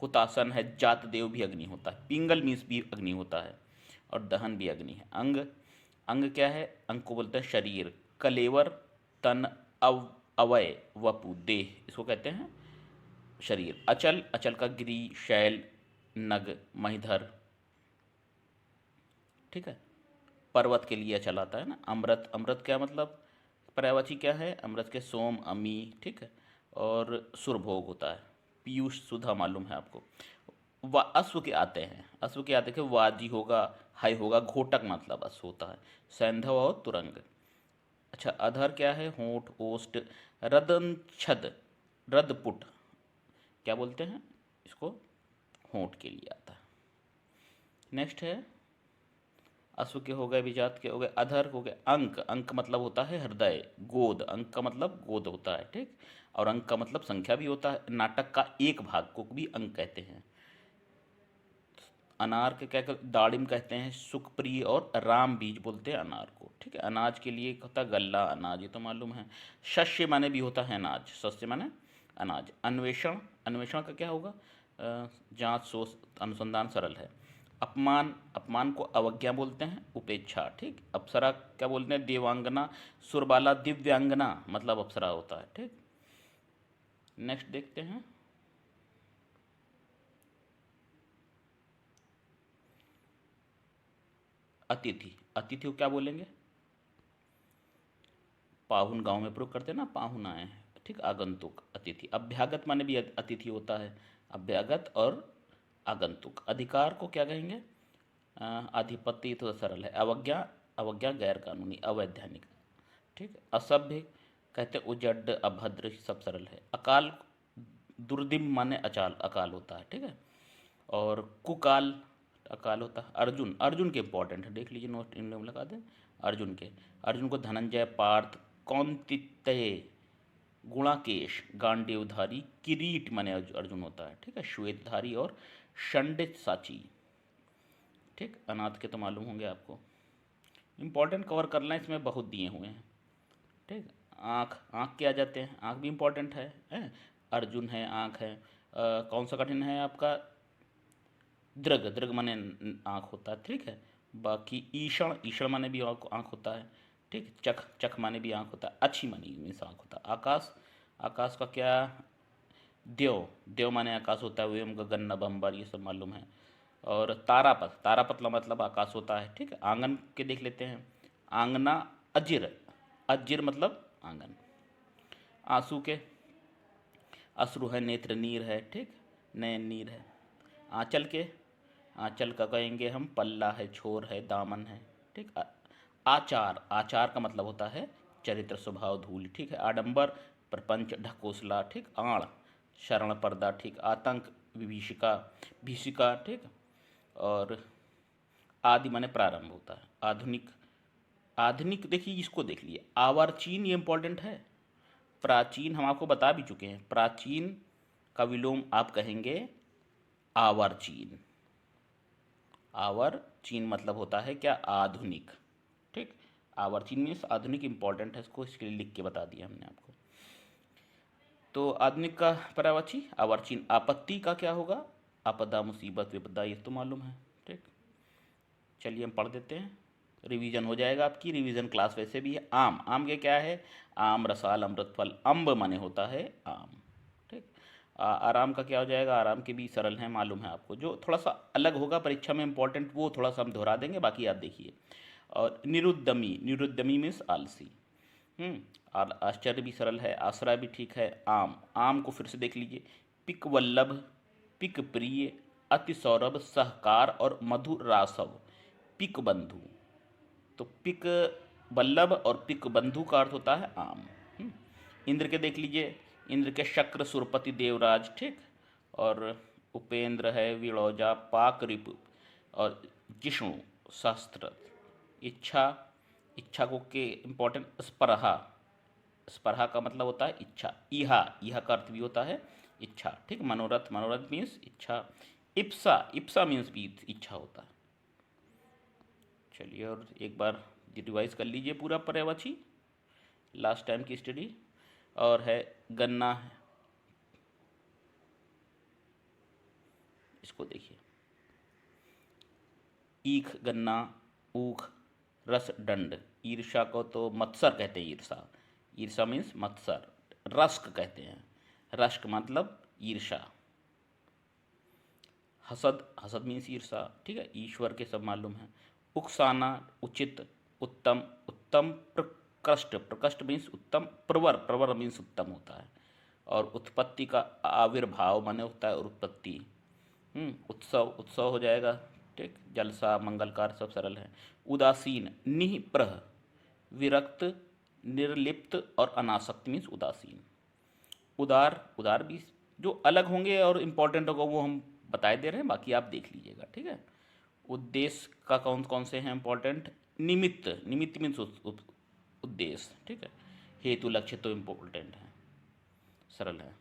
हुतासन है, जात देव भी अग्नि होता है। पिंगल मीन्स भी अग्नि होता है, और दहन भी अग्नि है। अंग, अंग क्या है? अंग को बोलते हैं शरीर। कलेवर, तन, अवय, वपु, देह, इसको कहते हैं शरीर। अचल, अचल का गिरि, शैल, नग, महिधर, ठीक है। पर्वत के लिए अचल आता है ना। अमृत, अमृत क्या मतलब पर्यायवाची क्या है? अमृत के सोम, अमी, ठीक है, और सुरभोग होता है। पीयूष, सुधा मालूम है आपको। अश्व के आते हैं, अश्व के आते हैं, वाजी होगा, हाई होगा, घोटक मतलब अश्व होता है। सैंधव और तुरंग। अच्छा, अधर क्या है? होंठ, ओष्ठ, रदनछद, रदपुट, क्या बोलते हैं इसको? होंठ के लिए आता है। नेक्स्ट है अश्व के हो गए, विजात के हो गए, अधर हो गए। अंक, अंक मतलब होता है हृदय। गोद, अंक का मतलब गोद होता है, ठीक। और अंक का मतलब संख्या भी होता है। नाटक का एक भाग को भी अंक कहते हैं। अनार के क्या कहते? दाड़िम कहते हैं। सुखप्रिय और राम बीज बोलते हैं अनार को, ठीक है। अनाज के लिए होता है गल्ला, अनाज, ये तो मालूम है। शस्य माने भी होता है अनाज, शस्य माने अनाज। अन्वेषण, अन्वेषण का क्या होगा? जांच, सोच, अनुसंधान, सरल है। अपमान, अपमान को अवज्ञा बोलते हैं, उपेक्षा, ठीक। अप्सरा क्या बोलते हैं? देवांगना। सुरबाला, दिव्यांगना मतलब अप्सरा होता है, ठीक। नेक्स्ट देखते हैं। अतिथि, अतिथि को क्या बोलेंगे? पाहुन गांव में प्रयोग करते हैं ना, पाहुन आए हैं, ठीक, आगंतुक, अतिथि। अभ्यागत माने भी अतिथि होता है, अभ्यागत और आगंतुक। अधिकार को क्या कहेंगे? आधिपत्य तो सरल है। अवज्ञा, अवज्ञा गैर कानूनी, अवैधानिक, ठीक। असभ्य कहते उजड, अभद्र, सब सरल है। अकाल, दुर्दिम माने अचाल, अकाल होता है, ठीक है। और कुकाल, अकाल होता है। अर्जुन, अर्जुन के इंपॉर्टेंट है, देख लीजिए नोट इन में लगा दें अर्जुन के। अर्जुन को धनंजय, पार्थ, कौंतित्य, गुणाकेश, गांडीवधारी, किरीट माने अर्जुन होता है, ठीक है। श्वेतधारी और षंडित साची, ठीक। अनाथ के तो मालूम होंगे आपको। इंपॉर्टेंट कवर करना, इसमें बहुत दिए हुए हैं, ठीक। आँख, आँख के आ जाते हैं, आँख भी इंपॉर्टेंट है? अर्जुन है, आँख है। कौन सा कठिन है आपका? दृग, दृग माने आँख होता है, ठीक है। बाकी ईषण, ईषण माने भी आँख होता है, ठीक। चख, चख माने भी आँख होता है। अच्छी माने मीन्स आँख होता है। आकाश, आकाश का क्या? देव, देव माने आकाश होता है। व्योम, गगन, नभ, अंबर, ये सब मालूम है। और तारापथ, तारापथ मतलब आकाश होता है, ठीक है। आंगन के देख लेते हैं। आंगना, अजिर, अजिर मतलब आंगन। आंसू के, अश्रु है, नेत्र, नीर है, ठीक, नयन, नीर है। आंचल के, आंचल का कहेंगे हम पल्ला है, छोर है, दामन है, ठीक। आचार, आचार का मतलब होता है चरित्र, स्वभाव, धूल, ठीक है। आडंबर, प्रपंच, ढकोसला, ठीक। आड़, शरण, पर्दा, ठीक। आतंक, विभीषिका, भीषिका, ठीक। और आदि माने प्रारंभ होता है। आधुनिक, आधुनिक देखिए इसको देख लिए। आवर्चीन, ये इंपॉर्टेंट है। प्राचीन हम आपको बता भी चुके हैं, प्राचीन का विलोम आप कहेंगे आवर्चीन। आवर्चीन मतलब होता है क्या? आधुनिक, ठीक। आवर्चीन मीन्स आधुनिक, इंपॉर्टेंट है, इसको इसके लिए लिख के बता दिया हमने आपको। तो आधुनिक का पर्यायवाची आवर्चीन। आपत्ति का क्या होगा? आपदा, मुसीबत, विपदा, ये तो मालूम है, ठीक। चलिए हम पढ़ देते हैं, रिवीजन हो जाएगा आपकी। रिवीजन क्लास वैसे भी है। आम, आम के क्या है? आम, रसाल, अमृत फल। अम्ब माने होता है आम, ठीक। आराम का क्या हो जाएगा? आराम के भी सरल हैं, मालूम है आपको। जो थोड़ा सा अलग होगा परीक्षा में इंपॉर्टेंट, वो थोड़ा सा हम दोहरा देंगे, बाकी आप देखिए। और निरुद्दमी, निरुद्दमी मीन्स आलसी। और आश्चर्य भी सरल है, आश्रय भी ठीक है। आम, आम को फिर से देख लीजिए। पिक वल्लभ, पिक प्रिय, अति सौरभ, सहकार और मधुर रासव, पिक बंधु। तो पिक वल्लभ और पिक बंधु का अर्थ होता है आम। इंद्र के देख लीजिए। इंद्र के शक्र, सुरपति, देवराज, ठीक। और उपेंद्र है, विड़ौजा, पाक, रिपु और जिष्णु, शास्त्र। इच्छा, इच्छा को के इंपॉर्टेंट स्पर्हा, स्पर्हा का मतलब होता है इच्छा। इहा, इहा का अर्थ भी होता है इच्छा, ठीक। मनोरथ, मनोरथ मीन्स इच्छा। इप्सा, इप्सा मीन्स भी इच्छा होता है। चलिए और एक बार रिवाइज कर लीजिए पूरा पर्यायवाची, लास्ट टाइम की स्टडी। और है गन्ना, इसको देखिए। ईख, गन्ना, ऊख, रस, दंड। ईर्षा को तो मत्सर कहते हैं, ईर्षा, ईर्षा मीन्स मत्सर। रस्क कहते हैं, रस्क मतलब ईर्षा। हसद, हसद मीन्स ईर्षा, ठीक है। ईश्वर के सब मालूम है। उकसाना, उचित, उत्तम, उत्तम। प्रकृष्ट, प्रकृष्ट मीन्स उत्तम। प्रवर, प्रवर मीन्स उत्तम होता है। और उत्पत्ति का आविर्भाव माने होता है और उत्पत्ति। उत्सव, उत्सव हो जाएगा, ठीक। जलसा, मंगलकार, सब सरल है। उदासीन, निःप्रह, विरक्त, निर्लिप्त और अनासक्त मीन्स उदासीन। उदार, उदार भी जो अलग होंगे और इम्पोर्टेंट होगा वो हम बताए दे रहे हैं, बाकी आप देख लीजिएगा, ठीक है। उद्देश्य का कौन कौन से हैं इंपॉर्टेंट? निमित्त, निमित्त मीन्स उद्देश्य, ठीक है। हेतु, लक्ष्य तो इम्पोर्टेंट है, सरल है।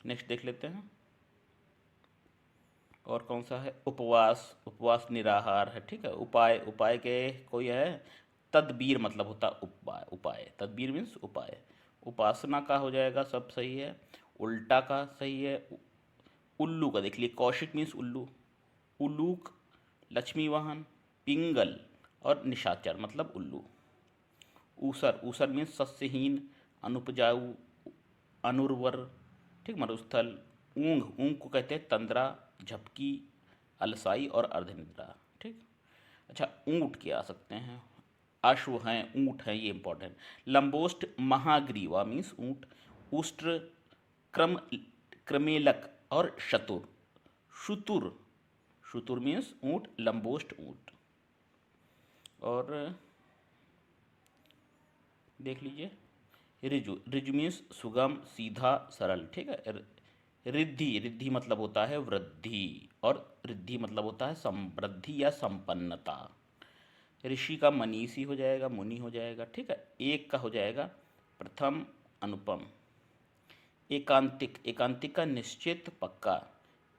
नेक्स्ट देख लेते हैं और कौन सा है? उपवास, उपवास निराहार है, ठीक है। उपाय, उपाय के कोई है? तदबीर मतलब होता है उपाय, उपाय, तदबीर मीन्स उपाय। उपासना का हो जाएगा, सब सही है। उल्टा का सही है। उल्लू का देख लिए, कौशिक मीन्स उल्लू। उलूक, लक्ष्मी वाहन। पिंगल और निशाचर मतलब उल्लू। ऊसर, ऊसर मीन्स सस्यहीन, अनुपजाऊ, अनुर्वर, ठीक, मरुस्थल। ऊँघ, ऊँघ को कहते हैं तंद्रा, झपकी, अलसाई और अर्धनिद्रा, ठीक। अच्छा, ऊँट के आ सकते हैं, अश्व हैं, ऊँट हैं, ये इंपॉर्टेंट। लंबोष्ट महाग्रीवा मीन्स ऊँट, उष्ट्र, क्रम क्रमेलक और शतुर। शुतुर, शुतुर मीन्स ऊँट, लंबोष्ट ऊँट। और देख लीजिए, रिजु, रिजु मीन्स सुगम, सीधा, सरल, ठीक है। रिद्धि, रिद्धि मतलब होता है वृद्धि, और रिद्धि मतलब होता है समृद्धि या संपन्नता। ऋषि का मनीषी हो जाएगा, मुनि हो जाएगा, ठीक है। एक का हो जाएगा प्रथम, अनुपम। एकांतिक, एकांतिक का निश्चित, पक्का।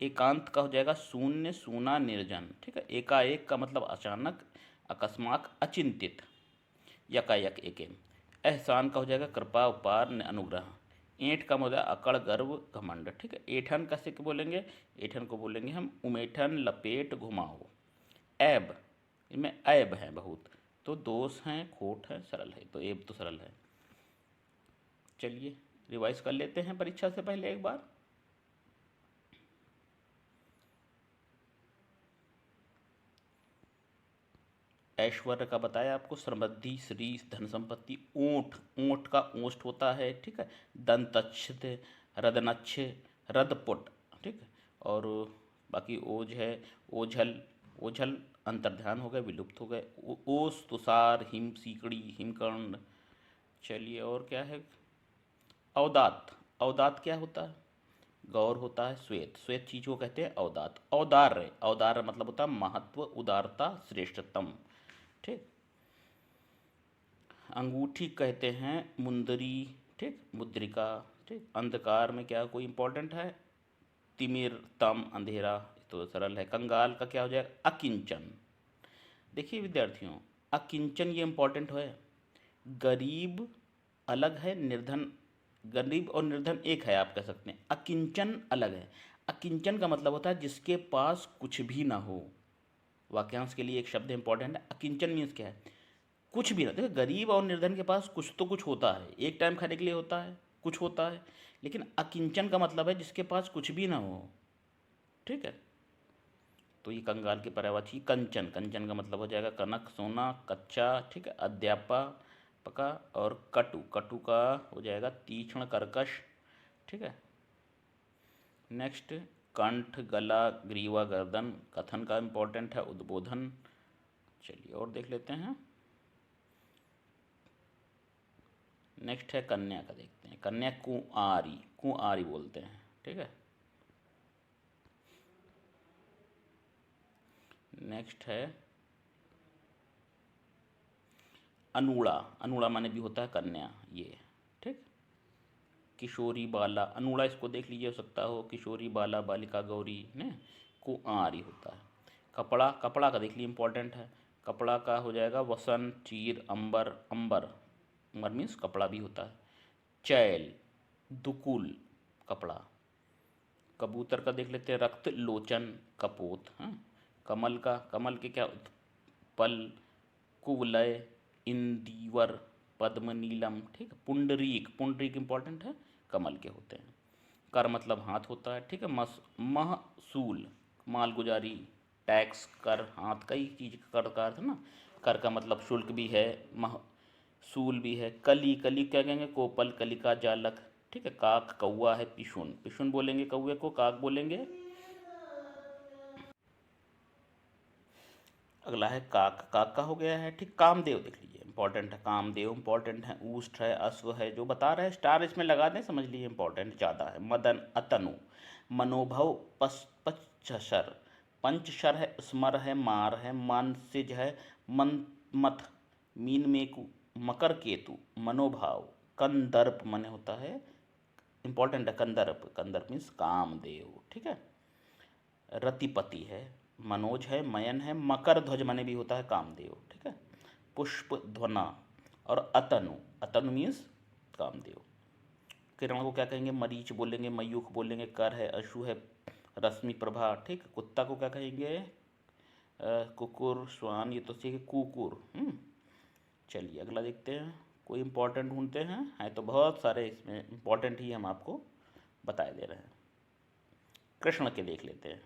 एकांत का हो जाएगा शून्य, सूना, निर्जन, ठीक है। एकाएक का मतलब अचानक, अकस्मात, अचिंतित। यकायक, एकेन। एहसान का हो जाएगा कृपा, उपकार, अनुग्रह। ऐंठ का हो जाएगा अकड़, गर्व, घमंड, ठीक है। ऐठन कैसे के बोलेंगे, ऐठन को बोलेंगे हम उमेठन, लपेट, घुमाओ। ऐब, इनमें ऐब है बहुत, तो दोष हैं, खोट है, सरल है, तो ऐब तो सरल है। चलिए रिवाइज कर लेते हैं परीक्षा से पहले एक बार। ऐश्वर्य का बताया आपको, समृद्धि, श्री, धन संपत्ति। ऊँट, ऊँट का ओष्ठ होता है, ठीक है। दंतच्छ, रदनच्छ, रदपुट, ठीक है। और बाकी ओज है, ओझल, ओझल अंतर्ध्यान हो गए, विलुप्त हो गए। ओस, तुषार, हिम, सीकड़ी, हिमकर्ण। चलिए और क्या है, अवदात, अवदात क्या होता है, गौर होता है, श्वेत, श्वेत चीज को कहते हैं अवदात। औदार्य, औदार्य मतलब होता है महत्व, उदारता, श्रेष्ठतम, ठीक। अंगूठी कहते हैं मुंदरी, ठीक, मुद्रिका, ठीक। अंधकार में क्या कोई इंपॉर्टेंट है, तिमिर, तम, अंधेरा, तो सरल है। कंगाल का क्या हो जाएगा, अकिंचन। देखिए विद्यार्थियों, अकिंचन ये इंपॉर्टेंट है। गरीब अलग है, निर्धन, गरीब और निर्धन एक है आप कह सकते हैं, अकिंचन अलग है। अकिंचन का मतलब होता है जिसके पास कुछ भी ना हो। वाक्यांश के लिए एक शब्द इंपॉर्टेंट है, अकिंचन मीन्स क्या है, कुछ भी ना। देखो गरीब और निर्धन के पास कुछ तो कुछ होता है, एक टाइम खाने के लिए होता है, कुछ होता है, लेकिन अकिंचन का मतलब है जिसके पास कुछ भी ना हो, ठीक है। तो ये कंगाल के पर्यायवाची कंचन, कंचन का मतलब हो जाएगा कनक, सोना, कच्चा, ठीक है। अध्यापा, पका। और कटु, कटु का हो जाएगा तीक्ष्ण, कर्कश, ठीक है। नेक्स्ट, कंठ, गला, ग्रीवा, गर्दन। कथन का इंपॉर्टेंट है उद्बोधन। चलिए और देख लेते हैं। नेक्स्ट है कन्या का, देखते हैं। कन्या कुंआरी, कुंआरी बोलते हैं, ठीक है। नेक्स्ट है अनुड़ा, अनुड़ा माने भी होता है कन्या, ये, ठीक। किशोरी बाला, अनुड़ा इसको देख लीजिए, हो सकता हो किशोरी बाला, बालिका, गौरी ने, कुंआरी होता है। कपड़ा, कपड़ा का देख लीजिए इंपॉर्टेंट है। कपड़ा का हो जाएगा वसन, चीर, अंबर, अंबर, अंबर मीन्स कपड़ा भी होता है। चैल, दुकुल, कपड़ा। कबूतर का देख लेते हैं, रक्त लोचन, कपोत, हाँ। कमल का, कमल के क्या, पल, कुवलय, इंदिवर, पद्म, नीलम, ठीक है। पुंडरीक, पुंडरीक इंपॉर्टेंट है, कमल के होते हैं। कर मतलब हाथ होता है, ठीक है। महसूल, मालगुजारी, टैक्स, कर, हाथ, कई चीज का कर का अर्थ है ना। कर का मतलब शुल्क भी है, महसूल भी है। कली, कली क्या कहेंगे, कोपल, कलिका, जालक, ठीक है। काक, कौआ है। पिशुन, पिशुन बोलेंगे कौए को, काक बोलेंगे। अगला है काक, काक का हो गया है, ठीक। कामदेव देख लीजिए इंपॉर्टेंट है, कामदेव इंपॉर्टेंट है। ऊष्ट है, अश्व है, जो बता रहे हैं स्टार इसमें लगा दें, समझ लीजिए इंपॉर्टेंट ज़्यादा है। मदन, अतनु। मनोभव, पचशर, पंचशर है, स्मर है, मार है, मानसिज है, मन, मथ, मीन मेकु, मकर केतु, मनोभाव। कंदर्प मने होता है, इंपॉर्टेंट है कंदर्प, कंदर्प मीन्स कामदेव, ठीक है। रतिपति है, मनोज है, मयन है, मकर ध्वज मने भी होता है कामदेव, ठीक है। पुष्प, ध्वना। और अतनु, अतनु मीन्स कामदेव। किरण को क्या कहेंगे, मरीच बोलेंगे, मयूख बोलेंगे। कर है, अशु है, रश्मि, प्रभा, ठीक। कुत्ता को क्या कहेंगे, कुकुर, श्वान, ये तो सीखे कुकुर। चलिए अगला देखते हैं, कोई इंपॉर्टेंट ढूंढते हैं तो बहुत सारे इसमें इंपॉर्टेंट ही हम आपको बताए दे रहे हैं। कृष्ण के देख लेते हैं।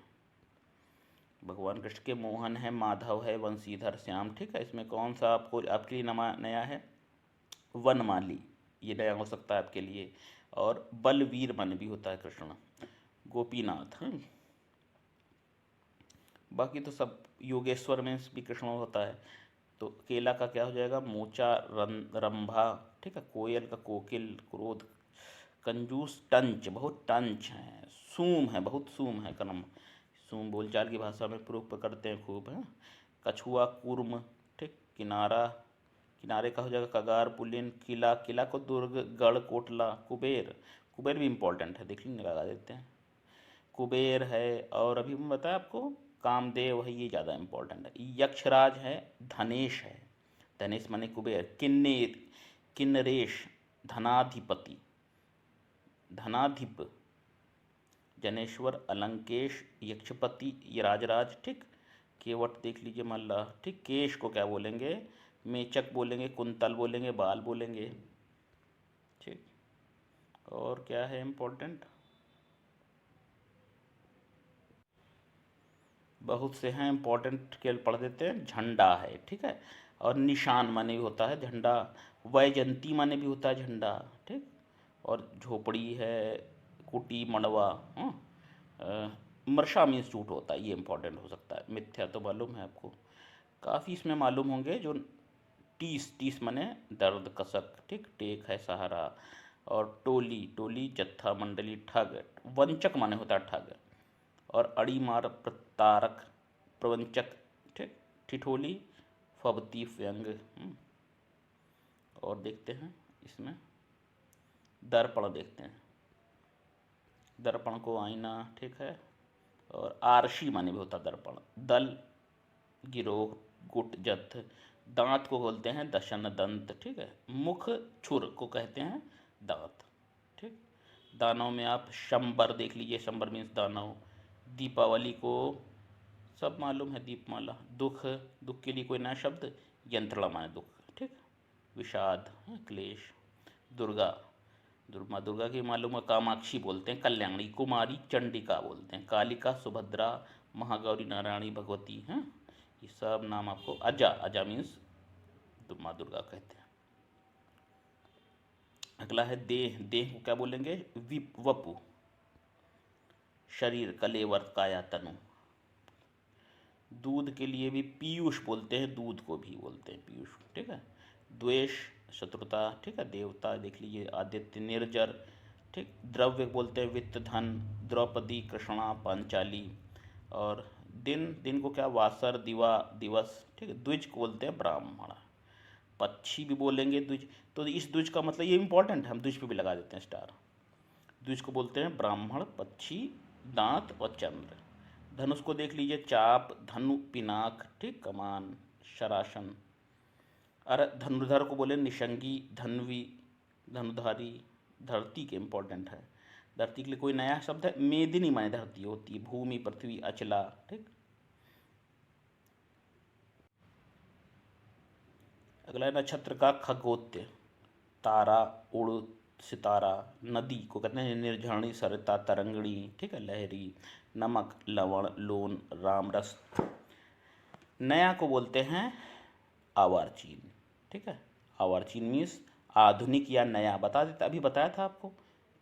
भगवान कृष्ण के मोहन है, माधव है, वंशीधर, श्याम। ठीक है, इसमें कौन सा आपको आपके लिए नया है? वनमाली, ये नया हो सकता है आपके लिए। और बलवीर मन भी होता है कृष्ण। गोपीनाथ, बाकी तो सब योगेश्वर में भी कृष्ण होता है। तो केला का क्या हो जाएगा? मोचा, रंभा। ठीक है, कोयल का कोकिल, क्रोध, कंजूस, टंच, बहुत टंच है, सूम है, बहुत सूम है कलम। सूम बोलचाल की भाषा में प्रयोग करते हैं खूब, है। कछुआ, कुर्म। ठीक, किनारा, किनारे का हो जाएगा कगार, पुलिन। किला, किला को दुर्ग, गढ़, कोटला। कुबेर, कुबेर भी इंपॉर्टेंट है, देख लीजिए, लगा देते हैं। कुबेर है। और अभी मैं बताया आपको कामदेव है, ये ज़्यादा इंपॉर्टेंट है। यक्षराज है, धनेश है। धनेश माने कुबेर। किन्नेर, किन्नरेश, धनाधिपति, धनाधिप। जनेश्वर, अलंकेश, यक्षपति, ये राजराज। ठीक, केवट देख लीजिए, मल्ला। ठीक, केश को क्या बोलेंगे? मेचक बोलेंगे, कुंतल बोलेंगे, बाल बोलेंगे। ठीक, और क्या है इम्पोर्टेंट? बहुत से हैं इम्पोर्टेंट के पढ़ देते हैं। झंडा है, ठीक है, और निशान माने भी होता है झंडा। वैजंती माने भी होता है झंडा। ठीक, और झोपड़ी है, कुटी, मड़वा। मरशा मीन्स झूठ होता है, ये इंपॉर्टेंट हो सकता है। मिथ्या तो मालूम है आपको, काफ़ी इसमें मालूम होंगे। जो टीस, टीस माने दर्द, कसक। ठीक, टेक है, सहारा। और टोली, टोली, जत्था, मंडली। ठग, वंचक माने होता है ठग। और अड़ी, मार, प्रतारक, प्रवंचक। ठीक, ठिठोली, फबती, व्यंग। और देखते हैं इसमें दर्पण, देखते हैं। दर्पण को आईना, ठीक है। और आरशी माने भी होता दर्पण। दल, गिरोह, गुट, जत्थ। दांत को बोलते हैं दशन, दंत। ठीक है, मुख, छुर को कहते हैं दांत। ठीक, दानव में आप शंबर देख लीजिए, शंबर मीन्स दानव। दीपावली को सब मालूम है, दीपमाला। दुख, दुख के लिए कोई नया शब्द? यंत्रणा माने दुख। ठीक, विषाद, क्लेश। दुर्गा, माँ दुर्गा की मालूम है, कामाक्षी बोलते हैं, कल्याणी। कुमारी, चंडिका बोलते हैं। कालिका, सुभद्रा, महागौरी, नारायणी, भगवती हैं। ये सब नाम आपको। अजा, अजा मीन्स माँ दुर्गा कहते हैं। अगला है देह, देह को क्या बोलेंगे? वपु। शरीर, कलेवर, काया, तनु। दूध के लिए भी पीयूष बोलते हैं, दूध को भी बोलते हैं पीयूष। ठीक है, द्वेष, शत्रुता। ठीक है, देवता देख लीजिए, आदित्य, निर्जर। ठीक, द्रव्य बोलते हैं वित्त, धन। द्रौपदी, कृष्णा, पांचाली। और दिन, दिन को क्या? वासर, दिवा, दिवस। ठीक है, द्विज को बोलते हैं ब्राह्मण। पक्षी भी बोलेंगे द्विज। तो इस द्विज का मतलब ये इंपॉर्टेंट है, हम द्विज पे भी लगा देते हैं स्टार। द्विज को बोलते हैं ब्राह्मण, पक्षी, दांत और चंद्र। धनुष को देख लीजिए, चाप, धनु, पिनाक। ठीक, कमान, शरासन। अरे धनुर्धर को बोले निशंगी, धनवी, धनुधारी। धरती के इंपॉर्टेंट है। धरती के लिए कोई नया शब्द है? मेदिनी माने धरती होती है। भूमि, पृथ्वी, अचला। ठीक, अगला है नक्षत्र का खगोत्य। तारा, उड़, सितारा। नदी को कहते हैं निर्झरणी, सरिता, तरंगणी। ठीक है, लहरी। नमक, लवण, लोन, रामरस। नया को बोलते हैं आवारचीन। ठीक है, आवारचीन मीन्स आधुनिक या नया। बता देता, अभी बताया था आपको।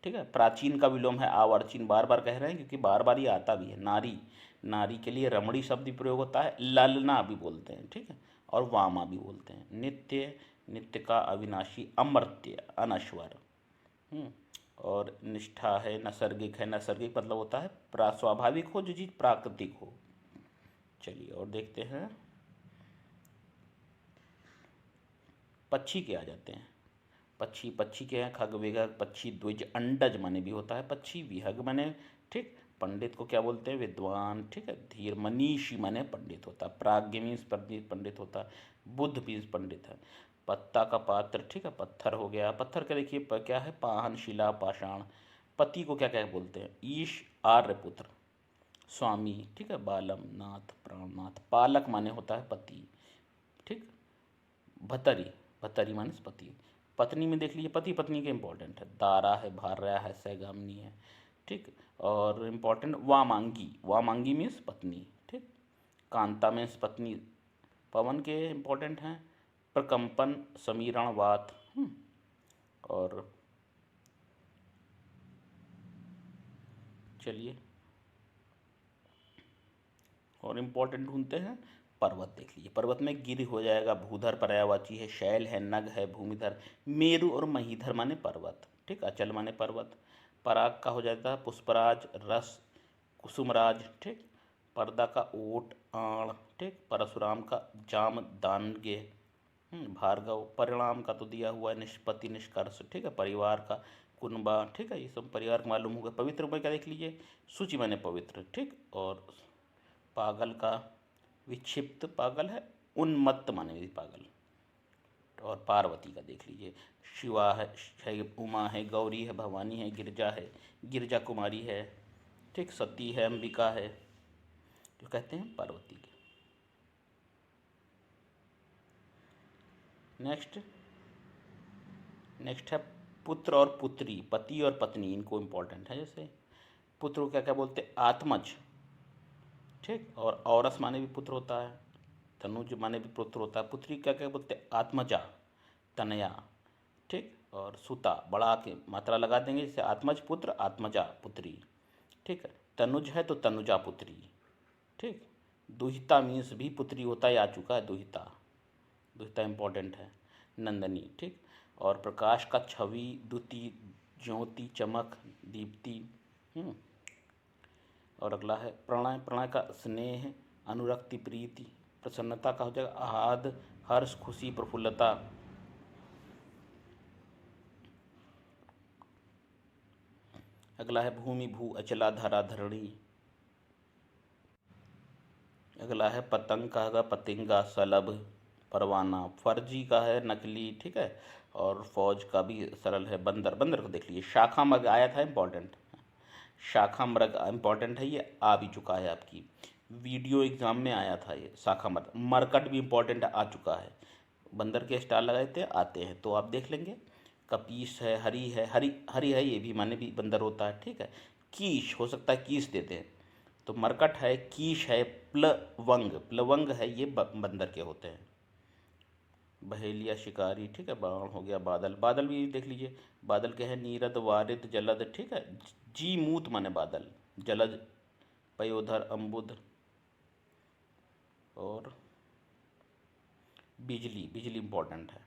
ठीक है, प्राचीन का विलोम है आवारचीन। बार बार कह रहे हैं क्योंकि बार बार ये आता भी है। नारी, नारी के लिए रमणी शब्द प्रयोग होता है। ललना भी बोलते हैं। ठीक है, और वामा भी बोलते हैं। नित्य, नित्य का अविनाशी, अमर्त्य, अनश्वर। और निष्ठा है, नैसर्गिक है। नैसर्गिक मतलब होता है स्वाभाविक हो, जो चीज़ प्राकृतिक हो। चलिए और देखते हैं, पक्षी के आ जाते हैं। पक्षी, पक्षी के हैं खग, विहग, पक्षी द्विज। अंडज माने भी होता है पक्षी, विहग माने। ठीक, पंडित को क्या बोलते हैं? विद्वान। ठीक है, धीर, मनीषी माने पंडित होता है। प्राज्ञ मीन्स पंडित, पंडित होता है। बुद्ध मीन्स पंडित है। पत्ता का पात्र। ठीक है, पत्थर हो गया। पत्थर का देखिए क्या है? पाहन, शिला, पाषाण। पति को क्या क्या बोलते हैं? ईश, आर्यपुत्र, स्वामी। ठीक है, बालम, नाथ, प्राणनाथ। पालक माने होता है पति। ठीक, भतरी, भतरी माने पति। पत्नी में देख लीजिए, पति पत्नी के इंपॉर्टेंट है। दारा है, भार्या है, सैगामनी है। ठीक, और इम्पॉर्टेंट वामांगी, वामांगी मीन्स पत्नी। ठीक, कांता मीन्स पत्नी। पवन के इम्पोर्टेंट हैं, प्रकंपन, समीरण, वात। और चलिए और इम्पोर्टेंट ढूंढते हैं। पर्वत देख लीजिए, पर्वत में गिर हो जाएगा, भूधर पर्यायवाची है, शैल है, नग है, भूमिधर, मेरु और महीधर माने पर्वत, ठीक। अचल माने पर्वत। पराग का हो जाता है पुष्पराज, रस, कुसुमराज, ठीक। पर्दा का ओट, आण, ठीक। परशुराम का जाम, दानगे, भार्गव। परिणाम का तो दिया हुआ है, निष्पत्ति, निष्कर्ष, ठीक है। परिवार का कुनबा, ठीक है। ये सब परिवार को मालूम होगा। पवित्र में क्या देख लीजिए, सूचि माने पवित्र, ठीक। और पागल का विक्षिप्त पागल है, उन्मत्त माने भी पागल। और पार्वती का देख लीजिए, शिवा है, उमा है, गौरी है, भवानी है, गिरजा है, गिरजा कुमारी है, ठीक। सती है, अंबिका है, जो कहते हैं पार्वती के। नेक्स्ट नेक्स्ट है पुत्र और पुत्री, पति और पत्नी, इनको इम्पोर्टेंट है। जैसे पुत्र को क्या क्या बोलते हैं, आत्मज, ठीक। और औरस माने भी पुत्र होता है, तनुज माने भी पुत्र होता है। पुत्री क्या क्या बोलते हैं, आत्मजा, तनया, ठीक। और सुता, बड़ा के मात्रा लगा देंगे, जैसे आत्मज पुत्र, आत्मजा पुत्री, ठीक है। तनुज है तो तनुजा पुत्री, ठीक। दुहिता मीन्स भी पुत्री होता है, आ चुका है दुहिता, दुहिता इम्पोर्टेंट है। नंदनी, ठीक। और प्रकाश का छवि, द्युति, ज्योति, चमक, दीप्ति। और अगला है प्रणय, प्रणय का स्नेह, अनुरक्ति, प्रीति। प्रसन्नता का हो जाएगा आहद, हर्ष, खुशी, प्रफुल्लता। अगला है भूमि, भू, अचला, धरा, धरणी। अगला है पतंग का होगा पतिंगा, सलभ, परवाना। फर्जी का है नकली, ठीक है। और फौज का भी सरल है बंदर, बंदर को देख लीजिए। शाखा मृग आया था इम्पोर्टेंट, शाखा मृग इम्पोर्टेंट है, ये आ भी चुका है आपकी वीडियो एग्जाम में आया था ये शाखा मृग। मरकट भी इम्पोर्टेंट आ चुका है, बंदर के स्टार लगाए थे, आते हैं तो आप देख लेंगे। कपीस है, हरी है, हरी हरी है, ये भी माने भी बंदर होता है, ठीक है। कीश हो सकता है, कीस देते हैं तो मरकट है, कीश है, प्लवंग, प्लवंग है, ये बंदर के होते हैं। बहेलिया, शिकारी, ठीक है। बाण हो गया, बादल, बादल भी देख लीजिए। बादल के हैं नीरद, वारिद, जलद, ठीक है। जी मूत माने बादल, जलद, पयोधर, अम्बुद। और बिजली, बिजली इम्पोर्टेंट है।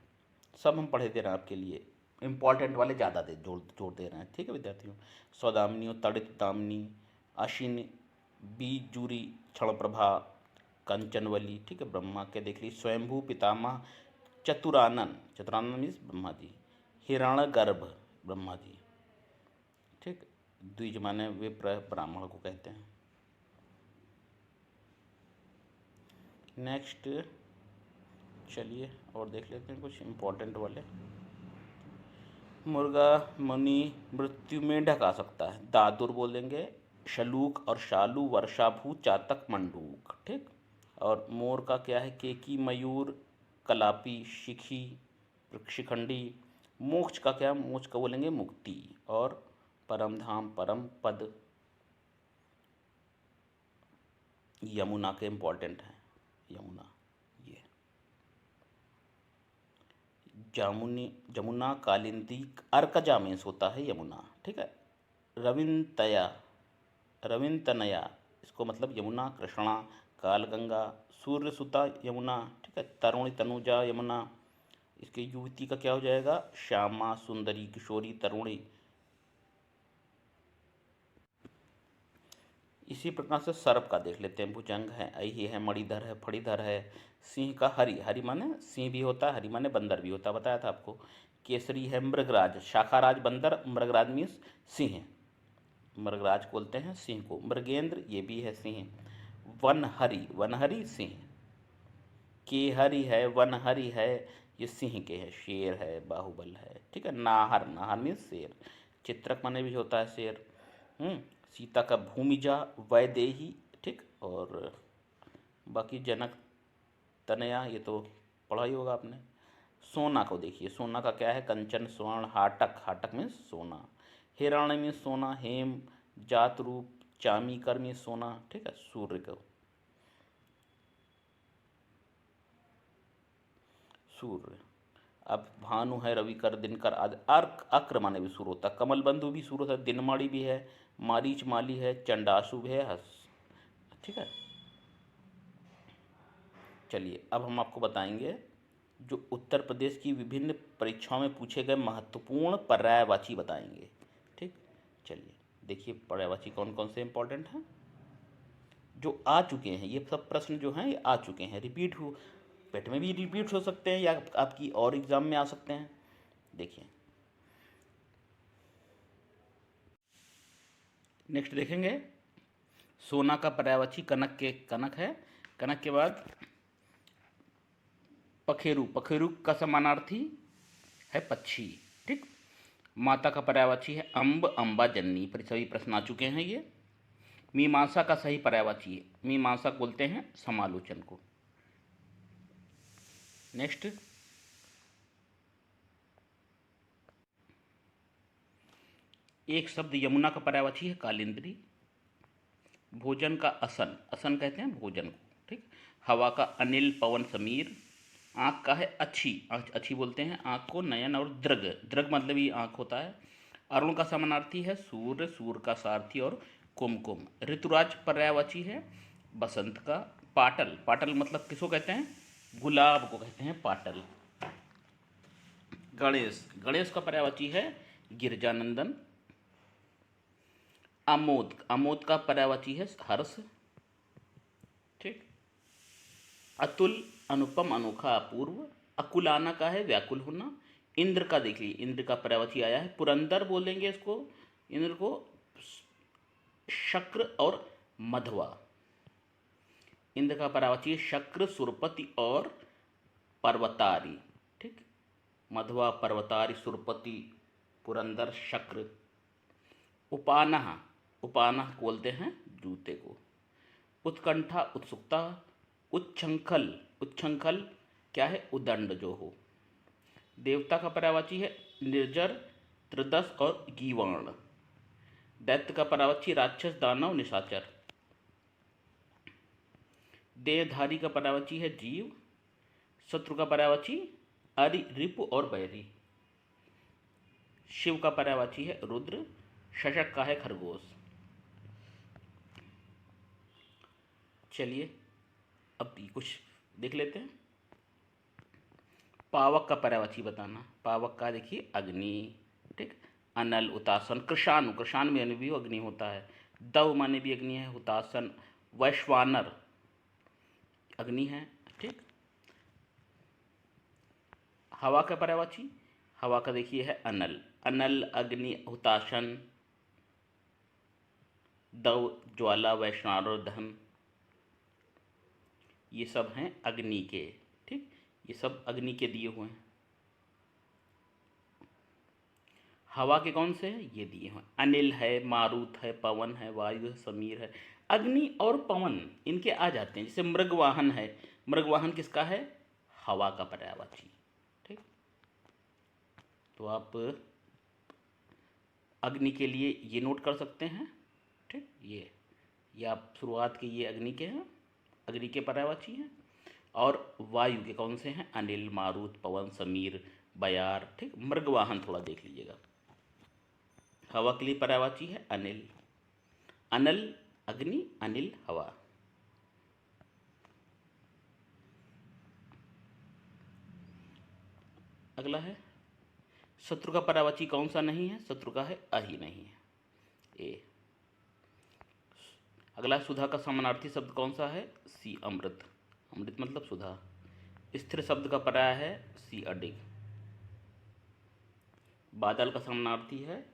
सब हम पढ़े दे रहे हैं आपके लिए, इम्पोर्टेंट वाले ज़्यादा दे जोड़ जोड़ दे रहे हैं, ठीक है विद्यार्थियों। सौदामिनी, तड़ित, दामिनी, अश्विनी, बीजूरी, क्षण प्रभा, कंचनवली, ठीक है। ब्रह्मा के देख लीजिए, स्वयंभू, पितामह, चतुरानन, चतुरानन मीन्स ब्रह्मा जी। हिरण्यगर्भ, ब्रह्मा जी, ठीक। द्विज माने विप्र, ब्राह्मण को कहते हैं। नेक्स्ट चलिए और देख लेते हैं कुछ इम्पोर्टेंट वाले। मुर्गा मुनि मृत्यु में ढका सकता है, दादुर बोलेंगे। शलूक और शालू, वर्षाभू, चातक, मंडूक, ठीक। और मोर का क्या है, केकी, मयूर, कलापी, शिखी, शिखंडी। मोक्ष का क्या, मोक्ष का बोलेंगे मुक्ति। और परम धाम, परम पद, यमुना के इम्पोर्टेंट हैं, यमुना ये। जामुनी, जमुना, कालिंदी, अर्कजा मीन्स होता है यमुना, ठीक है। रविंतया, रविंतनया, इसको मतलब यमुना, कृष्णा, कालगंगा, सूर्यसुता यमुना, ठीक है। तरुणी, तनुजा यमुना। इसके युवती का क्या हो जाएगा, श्यामा, सुंदरी, किशोरी, तरुणी। इसी प्रकार से सर्प का देख लेते हैं। भुजंग है, अहि है, मणिधर है, फणिधर है। सिंह का हरि, हरि माने सिंह भी होता है, हरि माने बंदर भी होता है, बताया था आपको। केसरी है, मृगराज, शाखाराज बंदर, मृगराज मीन्स सिंह, मृगराज बोलते हैं सिंह को। मृगेंद्र ये भी है सिंह। वनहरि, वनहरि सिंह। केहरि है, वनहरि है, ये सिंह के है, शेर है, बाहुबल है, ठीक है। नाहर, नाहर मीन्स शेर। चित्रक माने भी होता है शेर। सीता का भूमिजा, वैदेही, ठीक। और बाकी जनक, तनया, ये तो पढ़ा ही होगा आपने। सोना को देखिए, सोना का क्या है, कंचन, स्वर्ण, हाटक, हाटक मीन्स सोना। हिरण्य मीन्स सोना, हेम, जात रूप, चामी, कर मीन्स सोना, ठीक है। सूर्य को सूर्य। अब भानु है, रविकर, दिनकर आदि। अर्क अक्र माने भी सूर्य होता है। कमल बंधु भी सूर्य होता है। दिनमाड़ी भी है, मारीच माली है, चंडाशुभ है, हस। ठीक है। चलिए अब हम आपको बताएंगे जो उत्तर प्रदेश की विभिन्न परीक्षाओं में पूछे गए महत्वपूर्ण पर्यायवाची बताएंगे। ठीक, चलिए देखिए पर्यायवाची कौन कौन से इंपॉर्टेंट हैं जो आ चुके हैं। ये सब प्रश्न जो हैं ये आ चुके हैं, रिपीट हो, पेट में भी रिपीट हो सकते हैं या आपकी और एग्जाम में आ सकते हैं। देखिए नेक्स्ट देखेंगे, सोना का पर्यायवाची कनक के कनक है। कनक के बाद पखेरु, पखेरु का समानार्थी है पक्षी। ठीक, माता का पर्यायवाची है अम्ब, अम्बा जननी। पर सभी प्रश्न आ चुके हैं ये। मीमांसा का सही पर्यायवाची है, मीमांसा बोलते हैं समालोचन को। नेक्स्ट, एक शब्द यमुना का पर्यायवाची है कालिंद्री। भोजन का असन, असन कहते हैं भोजन को। ठीक, हवा का अनिल, पवन, समीर। आँख का है अच्छी, अच्छी बोलते हैं आँख को। नयन और दृग, दृग मतलब ही आँख होता है। अरुण का समानार्थी है सूर्य, सूर्य का सारथी और कुमकुम। ऋतुराज पर्यायवाची है बसंत का। पाटल, पाटल मतलब किसको कहते हैं? गुलाब को कहते हैं पाटल। गणेश, गणेश का पर्यायवाची है गिरजानंदन। आमोद, आमोद का पर्यायवाची है हर्ष। ठीक, अतुल, अनुपम, अनोखा, अपूर्व। अकुलाना का है व्याकुल होना। इंद्र का देख लीजिए, इंद्र का पर्यायवाची आया है पुरंदर बोलेंगे इसको, इंद्र को। शक्र और मधवा, इंद्र का पर्यायवाची है शक्र, सुरपति और पर्वतारी। ठीक, मधवा, पर्वतारी, सुरपति, पुरंदर, शक्र। उपानह, उपानह बोलते हैं जूते को। उत्कंठा, उत्सुकता। उच्छृंखल, उच्छृंखल क्या है? उदंड जो हो। देवता का पर्यायवाची है निर्जर, त्रिदश और गीवाण। दैत्य का पर्यायवाची राक्षस, दानव, निशाचर। देहधारी का पर्यायवाची है जीव। शत्रु का पर्यायवाची अरि, रिपु और बैरी। शिव का पर्यायवाची है रुद्र। शशक का है खरगोश। चलिए अब कुछ देख लेते हैं। पावक का पर्यायवाची बताना। पावक का देखिए अग्नि। ठीक, अनल, हुतासन। कृषाणु, कृषाण में भी अग्नि होता है। दव माने भी अग्नि है। हुतासन, वैश्वानर अग्नि है। ठीक, हवा का पर्यायवाची, हवा का देखिए है अनल। अनल, अग्नि, हुतासन, दव, ज्वाला, वैश्वानर, दहन, ये सब हैं अग्नि के। ठीक, ये सब अग्नि के दिए हुए हैं। हवा के कौन से हैं? ये दिए हैं। अनिल है, मारुत है, पवन है, वायु है, समीर है। अग्नि और पवन इनके आ जाते हैं। जैसे मृगवाहन है, मृगवाहन किसका है? हवा का पर्यायवाची। ठीक, तो आप अग्नि के लिए ये नोट कर सकते हैं। ठीक, ये आप शुरुआत के ये अग्नि के हैं, अग्नि के पर्यायवाची हैं। और वायु के कौन से हैं? अनिल, मारुत, पवन, समीर, बयार। ठीक, मृगवाहन थोड़ा देख लीजिएगा। हवा के लिए पर्यायवाची है अनिल। अनल अग्नि, अनिल हवा। अगला है शत्रु का पर्यायवाची कौन सा नहीं है? शत्रु का है अहि नहीं है, ए। अगला सुधा का समानार्थी शब्द कौन सा है? सी, अमृत। अमृत मतलब सुधा। स्थिर शब्द का पर्याय है सी, अडिग। बादल का समानार्थी है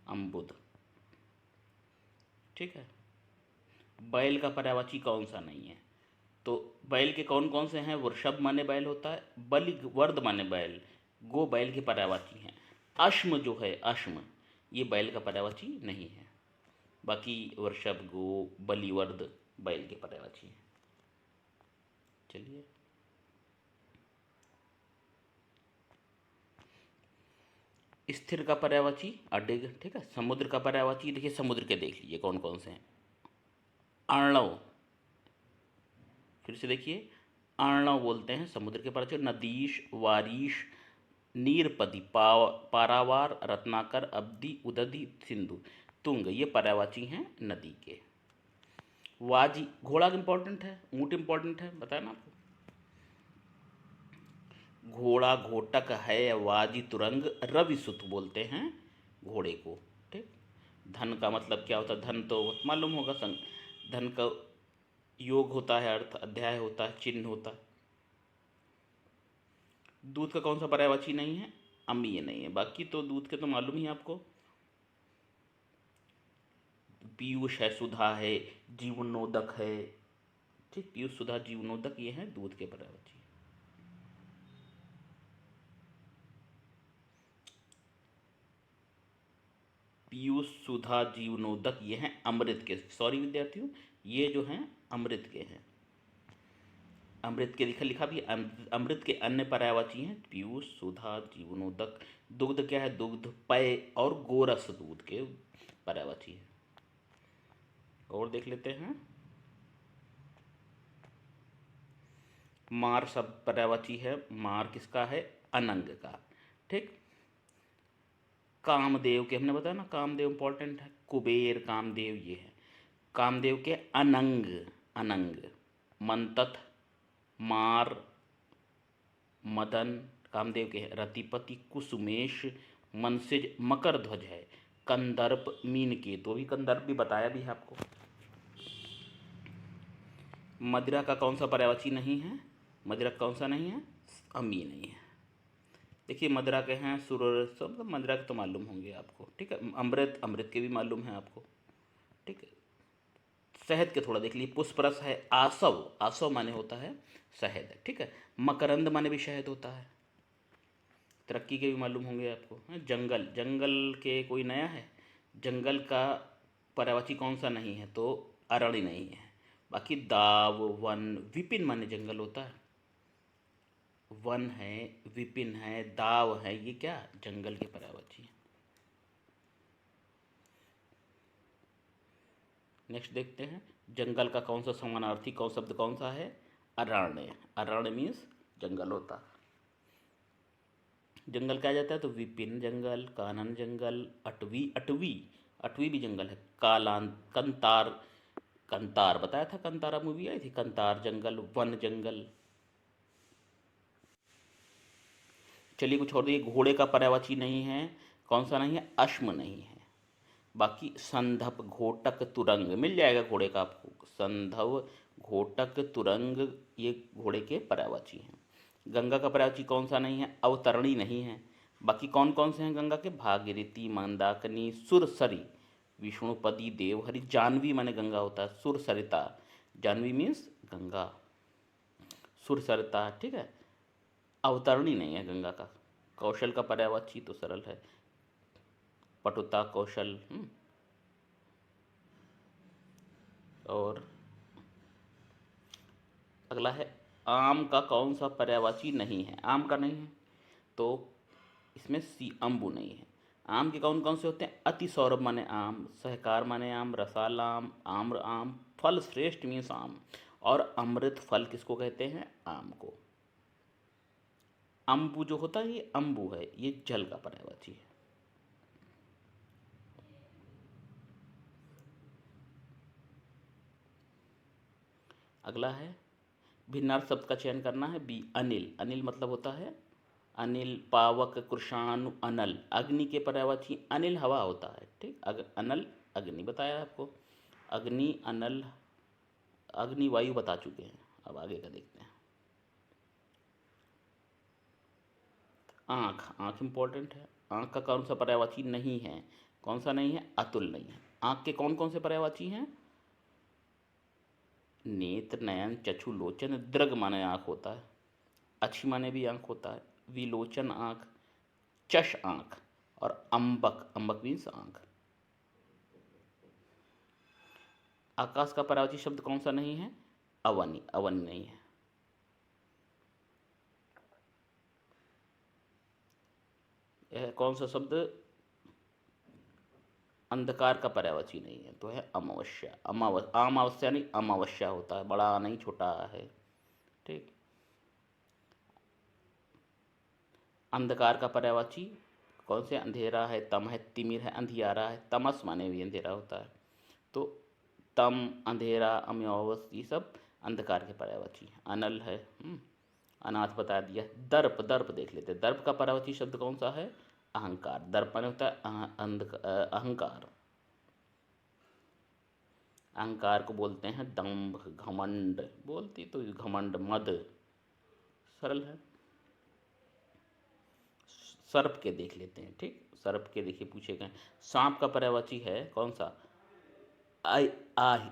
अम्बुद। ठीक है। बैल का पर्यायवाची कौन सा नहीं है? तो बैल के कौन कौन से हैं? वृषभ माने बैल होता है। बलि, वर्द माने बैल, गो बैल के पर्यायवाची हैं। अश्म जो है, अश्म ये बैल का पर्यायवाची नहीं है। बाकी वृषभ, गो, बलि, वर्द बैल के पर्यायवाची हैं। चलिए स्थिर का पर्यायवाची अडिग। ठीक है। समुद्र का पर्यायवाची देखिए, समुद्र के देख लीजिए कौन कौन से हैं। अर्णव, फिर से देखिए अर्णव बोलते हैं समुद्र के पर्वत। नदीश, वारीश, नीरपदी, पारावार, रत्नाकर, अब्दी, उदधी, सिंधु, तुंग, ये पर्यायवाची हैं नदी के। वाजी, घोड़ा इंपॉर्टेंट है, ऊँट इंपॉर्टेंट है, बताया ना आपको। घोड़ा घोटक है, वाजी तुरंग, रवि सुत बोलते हैं घोड़े को। ठीक। धन का मतलब क्या होता है, धन तो मालूम होगा, संग धन का योग होता है, अर्थ अध्याय होता है, चिन्ह होता है। दूध का कौन सा पर्यायवाची नहीं है, अम्लीय नहीं है, बाकी तो दूध के तो मालूम ही है आपको। पीयूष है, सुधा है, जीवनोदक है। ठीक, पीयूष, सुधा, जीवनोदक, ये हैं दूध के पर्यायवाची। पीयूष, सुधा, जीवनोदक, ये हैं अमृत के। सॉरी विद्यार्थियों, ये जो हैं अमृत के हैं। अमृत के लिखा लिखा भी, अमृत के अन्य पर्यायवाची हैं पीयूष, सुधा, जीवनोदक। दुग्ध क्या है, दुग्ध, पेय और गोरस दूध के पर्यायवाची हैं। और देख लेते हैं। मार सब पर्यायवाची है। मार किसका है, अनंग का। ठीक। कामदेव के हमने बताया ना, कामदेव इंपॉर्टेंट है। कुबेर, कामदेव, ये है कामदेव के अनंग। अनंग, मंतथ, मार, मदन, कामदेव के रतिपति, कुसुमेश, मनसिज, मकर ध्वज है। कंदर्प, मीन के, तो भी कंदर्प भी बताया भी है आपको। मदिरा का कौन सा पर्यायवाची नहीं है, मदिरा कौन सा नहीं है, अमी नहीं है। देखिए मदिरा के हैं सुर, सब मदिरा के तो मालूम होंगे आपको। ठीक है। अमृत, अमृत के भी मालूम है आपको। ठीक है। शहद के थोड़ा देख लीजिए। पुष्परस है। आसव, आसव माने होता है शहद। ठीक है। मकरंद माने भी शहद होता है। तरक्की के भी मालूम होंगे आपको। जंगल, जंगल के कोई नया है, जंगल का पर्यायवाची कौन सा नहीं है, तो अरण्य नहीं है। बाकी दाव, वन, विपिन माने जंगल होता है। वन है, विपिन है, दाव है, ये क्या जंगल के पर्यायवाची है। नेक्स्ट देखते हैं। जंगल का कौन सा समानार्थी कौन शब्द कौन सा है, अरण्य। अरण्य मीन्स जंगल होता है। जंगल क्या जाता है, तो विपिन जंगल, कानन जंगल, अटवी, अटवी, अटवी भी जंगल है। कालान, कंतार, कंतार बताया था, कंतारा मूवी आई थी, कंतार जंगल, वन जंगल। चलिए कुछ और देखिए। घोड़े का पर्यायवाची नहीं है, कौन सा नहीं है, अश्म नहीं है। बाकी संधप, घोटक, तुरंग मिल जाएगा घोड़े का आपको। संधव, घोटक, तुरंग, ये घोड़े के पर्यायवाची हैं। गंगा का पर्यायवाची कौन सा नहीं है, अवतरणी नहीं है। बाकी कौन कौन से हैं गंगा के, भागीरथी, मंदाकिनी, सुरसरी, विष्णुपदी, देवहरी, जानवी माने गंगा होता है, सुरसरिता, जानवी मीन्स गंगा, सुरसरिता। ठीक है। अवतरणी नहीं है गंगा का। कौशल का पर्यायवाची तो सरल है, पटुता, कौशल। और अगला है, आम का कौन सा पर्यायवाची नहीं है, आम का नहीं है, तो इसमें सी, अम्बु नहीं है। आम के कौन कौन से होते हैं, अति सौरभ माने आम, सहकार माने आम, रसाल आम, आम्र आम, फल श्रेष्ठ मीन्स आम, और अमृत फल किसको कहते हैं, आम को। अम्बु जो होता है, ये अम्बु है, ये जल का पर्यायवाची है। अगला है, भिन्नार्थ शब्द का चयन करना है। बी, अनिल। अनिल मतलब होता है अनिल, पावक, कृषाणु, अनल, अग्नि के पर्यायवाची अनिल हवा होता है। ठीक। अनल अग्नि बताया आपको। अग्नि, अनल, अग्नि वायु बता चुके हैं। अब आगे का देखते हैं। आँख, आँख इम्पोर्टेंट है। आँख का कौन सा पर्यायवाची नहीं है, कौन सा नहीं है, अतुल नहीं है। आँख के कौन कौन से पर्यायवाची हैं, नेत्र, नयन, चक्षु, लोचन। दृग माने आँख होता है, अच्छी माने भी आँख होता है, विलोचन आँख, चश आँख, और अम्बक, अम्बक मीन्स आँख। आकाश का पर्यायवाची शब्द कौन सा नहीं है, अवनि, अवनि नहीं है। यह कौन सा शब्द अंधकार का पर्यायवाची नहीं है, तो है अमावस्या। अमावस्या नहीं, अमावस्या होता है, बड़ा नहीं छोटा है। ठीक। अंधकार का पर्यायवाची कौन से? अंधेरा है, तम है, तिमिर है, अंधियारा है। तमस माने भी अंधेरा होता है। तो तम, अंधेरा, अमावस, ये सब अंधकार के पर्यायवाची हैं। अनल है, अनाथ बता दिया। दर्प, दर्प देख लेते हैं। दर्प का पर्यायवाची शब्द कौन सा है? अहंकार। दर्प माने होता है अहंकार। अहंकार को बोलते हैं दंभ, घमंड। बोलती तो घमंड, मद, सरल है। सर्प के देख लेते हैं। ठीक, सर्प के देखिए पूछे गए। सांप का पर्यायवाची है कौन सा? आई, आही,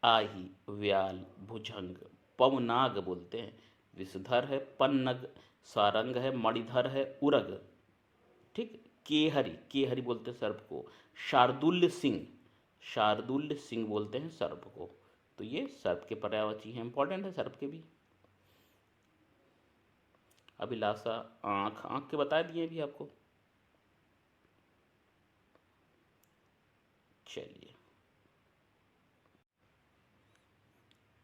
आही, व्याल, भुजंग, पवनाग बोलते हैं। विषधर है पन्नग, सारंग है, मणिधर है, उरग। ठीक, केहरी, केहरी बोलते हैं सर्प को। शार्दुल्य सिंह, शार्दुल्य सिंह बोलते हैं सर्प को। तो ये सर्प के पर्यायवाची हैं, इंपॉर्टेंट है सर्प के भी। अभिलाषा, आँख, आँख के बता दिए भी आपको। चलिए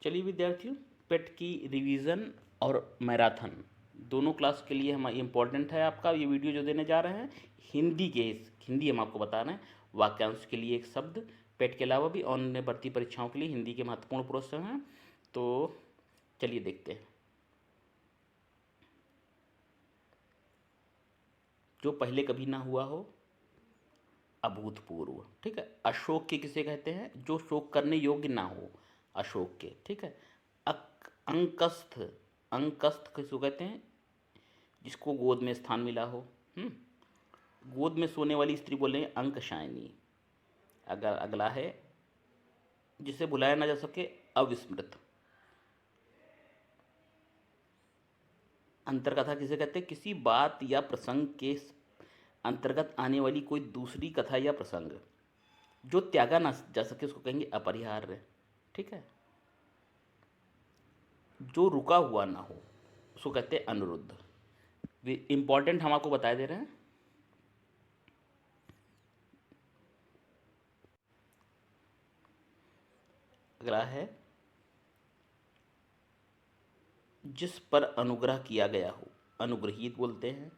चलिए विद्यार्थियों, पेट की रिवीजन और मैराथन दोनों क्लास के लिए हम इम्पोर्टेंट है आपका ये वीडियो जो देने जा रहे हैं। हिंदी हम आपको बता रहे हैं। वाक्यांश के लिए एक शब्द, पेट के अलावा भी अन्य भर्ती परीक्षाओं के लिए हिंदी के महत्वपूर्ण प्रश्न हैं। तो चलिए देखते हैं। जो पहले कभी ना हुआ हो, अभूतपूर्व। ठीक है। अशोक के किसे कहते हैं? जो शोक करने योग्य ना हो, अशोक के। ठीक है। अंकस्थ, अंकस्थ किसको कहते हैं? जिसको गोद में स्थान मिला हो। गोद में सोने वाली स्त्री बोले अंकशायनी। अगर अगला है जिसे भुलाया ना जा सके, अविस्मृत। अंतर्कथा किसे कहते हैं? किसी बात या प्रसंग के अंतर्गत आने वाली कोई दूसरी कथा या प्रसंग जो त्यागा ना जा सके उसको कहेंगे अपरिहार्य। ठीक है। जो रुका हुआ ना हो उसको कहते हैं अनुरुद्ध। इंपॉर्टेंट हम आपको बता दे रहे हैं। अगला है जिस पर अनुग्रह किया गया हो, अनुग्रहीत बोलते हैं।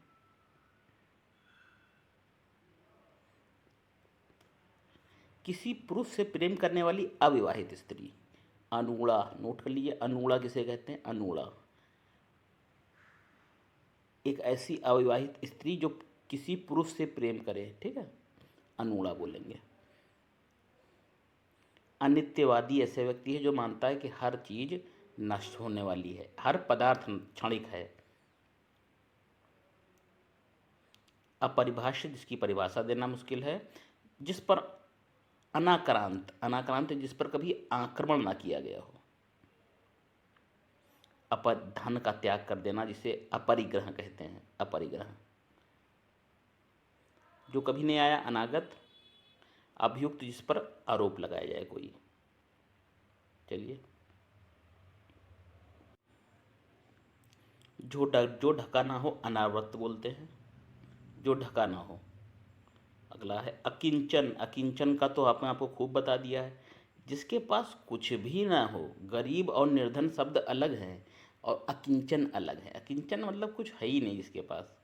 किसी पुरुष से प्रेम करने वाली अविवाहित स्त्री, अनूड़ा। नोट कर लीजिए, अनूड़ा किसे कहते हैं? अनूड़ा एक ऐसी अविवाहित स्त्री जो किसी पुरुष से प्रेम करे। ठीक है, अनूड़ा बोलेंगे। अनित्यवादी ऐसे व्यक्ति है जो मानता है कि हर चीज नष्ट होने वाली है, हर पदार्थ क्षणिक है। अपरिभाषित, जिसकी परिभाषा देना मुश्किल है। जिस पर अनाक्रांत, अनाक्रांत जिस पर कभी आक्रमण ना किया गया हो। धन का त्याग कर देना जिसे अपरिग्रह कहते हैं, अपरिग्रह। जो कभी नहीं आया, अनागत। अभियुक्त, जिस पर आरोप लगाया जाए कोई। चलिए, जो ढका ना हो, अनावृत बोलते हैं। जो ढका ना हो। अगला है अकिंचन। अकिंचन का तो आपने आपको खूब बता दिया है। जिसके पास कुछ भी ना हो। गरीब और निर्धन शब्द अलग हैं और अकिंचन अलग है। अकिंचन मतलब कुछ है ही नहीं जिसके पास।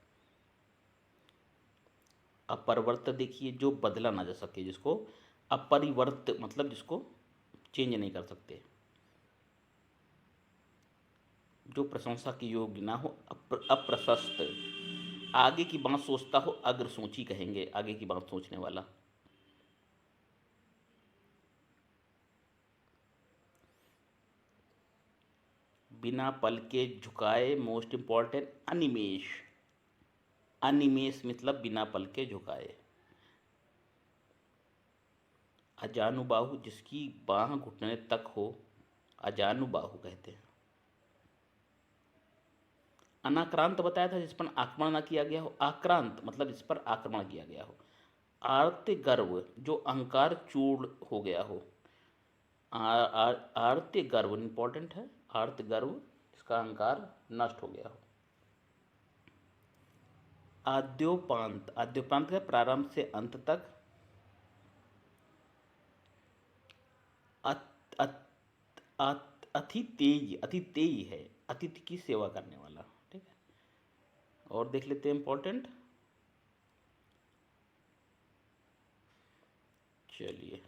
अपरिवर्त देखिए, जो बदला ना जा सके, जिसको अपरिवर्त मतलब जिसको चेंज नहीं कर सकते। जो प्रशंसा के योग्य ना हो, अप्रशस्त। आगे की बात सोचता हो, अग्र सोची कहेंगे, आगे की बात सोचने वाला। बिना पल के झुकाए, मोस्ट इंपॉर्टेंट, अनिमेष। अनिमेष मतलब बिना पल के झुकाए। अजानुबाहु, जिसकी बाह घुटने तक हो, अजानुबाहु कहते हैं। अनाक्रांत बताया था जिस पर आक्रमण न किया गया हो। आक्रांत मतलब जिस पर आक्रमण किया गया हो। आर्त गर्व, जो अहंकार चूर्ण हो गया हो। आर्त गर्व इंपॉर्टेंट है। आर्त गर्व, जिसका अहंकार नष्ट हो गया हो। आद्योपांत, आद्योपांत का प्रारंभ से अंत तक। अतितेय, अतितेय है, अतिथि की सेवा करने वाला। ठीक है। और देख लेते हैं इम्पोर्टेंट। चलिए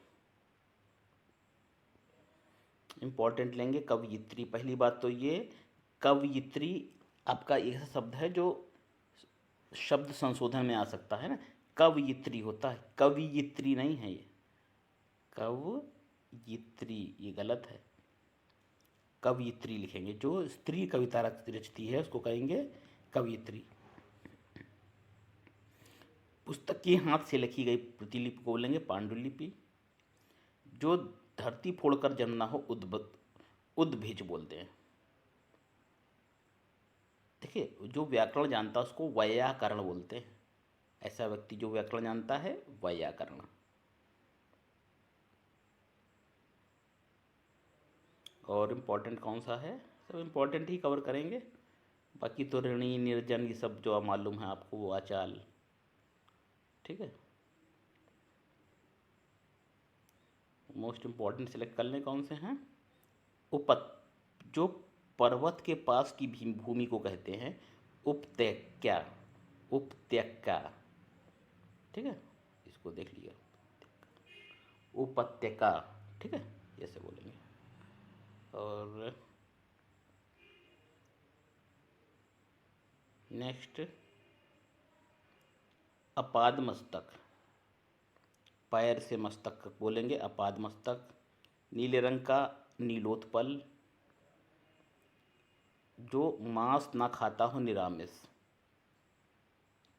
इम्पोर्टेंट लेंगे कवयित्री। पहली बात तो ये कवयित्री आपका एक ऐसा शब्द है जो शब्द संशोधन में आ सकता है ना। कवयित्री होता है, कवयित्री नहीं है ये, कवयित्री ये गलत है। कवयित्री लिखेंगे, जो स्त्री कविता रचती है उसको कहेंगे कवयित्री। पुस्तक की हाथ से लिखी गई प्रतिलिपि को बोलेंगे पांडुलिपि। जो धरती फोड़कर जन्मना हो उद्भिज बोलते हैं। देखिए जो व्याकरण जानता है उसको वैयाकरण बोलते हैं। ऐसा व्यक्ति जो व्याकरण जानता है वैयाकरण। और इम्पोर्टेंट कौन सा है, सब इम्पोर्टेंट ही कवर करेंगे। बाकी तो ऋणी निर्जन ये सब जो मालूम है आपको, वो आचाल, ठीक है। मोस्ट इम्पॉर्टेंट सेलेक्ट कर लें कौन से हैं। उपत जो पर्वत के पास की भूमि को कहते हैं उपत्यका, उपत्यका, ठीक है। इसको देख लिया, उपत्यका, ठीक है, ऐसे बोलेंगे। और नेक्स्ट अपाद मस्तक, पैर से मस्तक बोलेंगे अपाद मस्तक। नीले रंग का नीलोत्पल। जो मांस ना खाता हो निरामिष,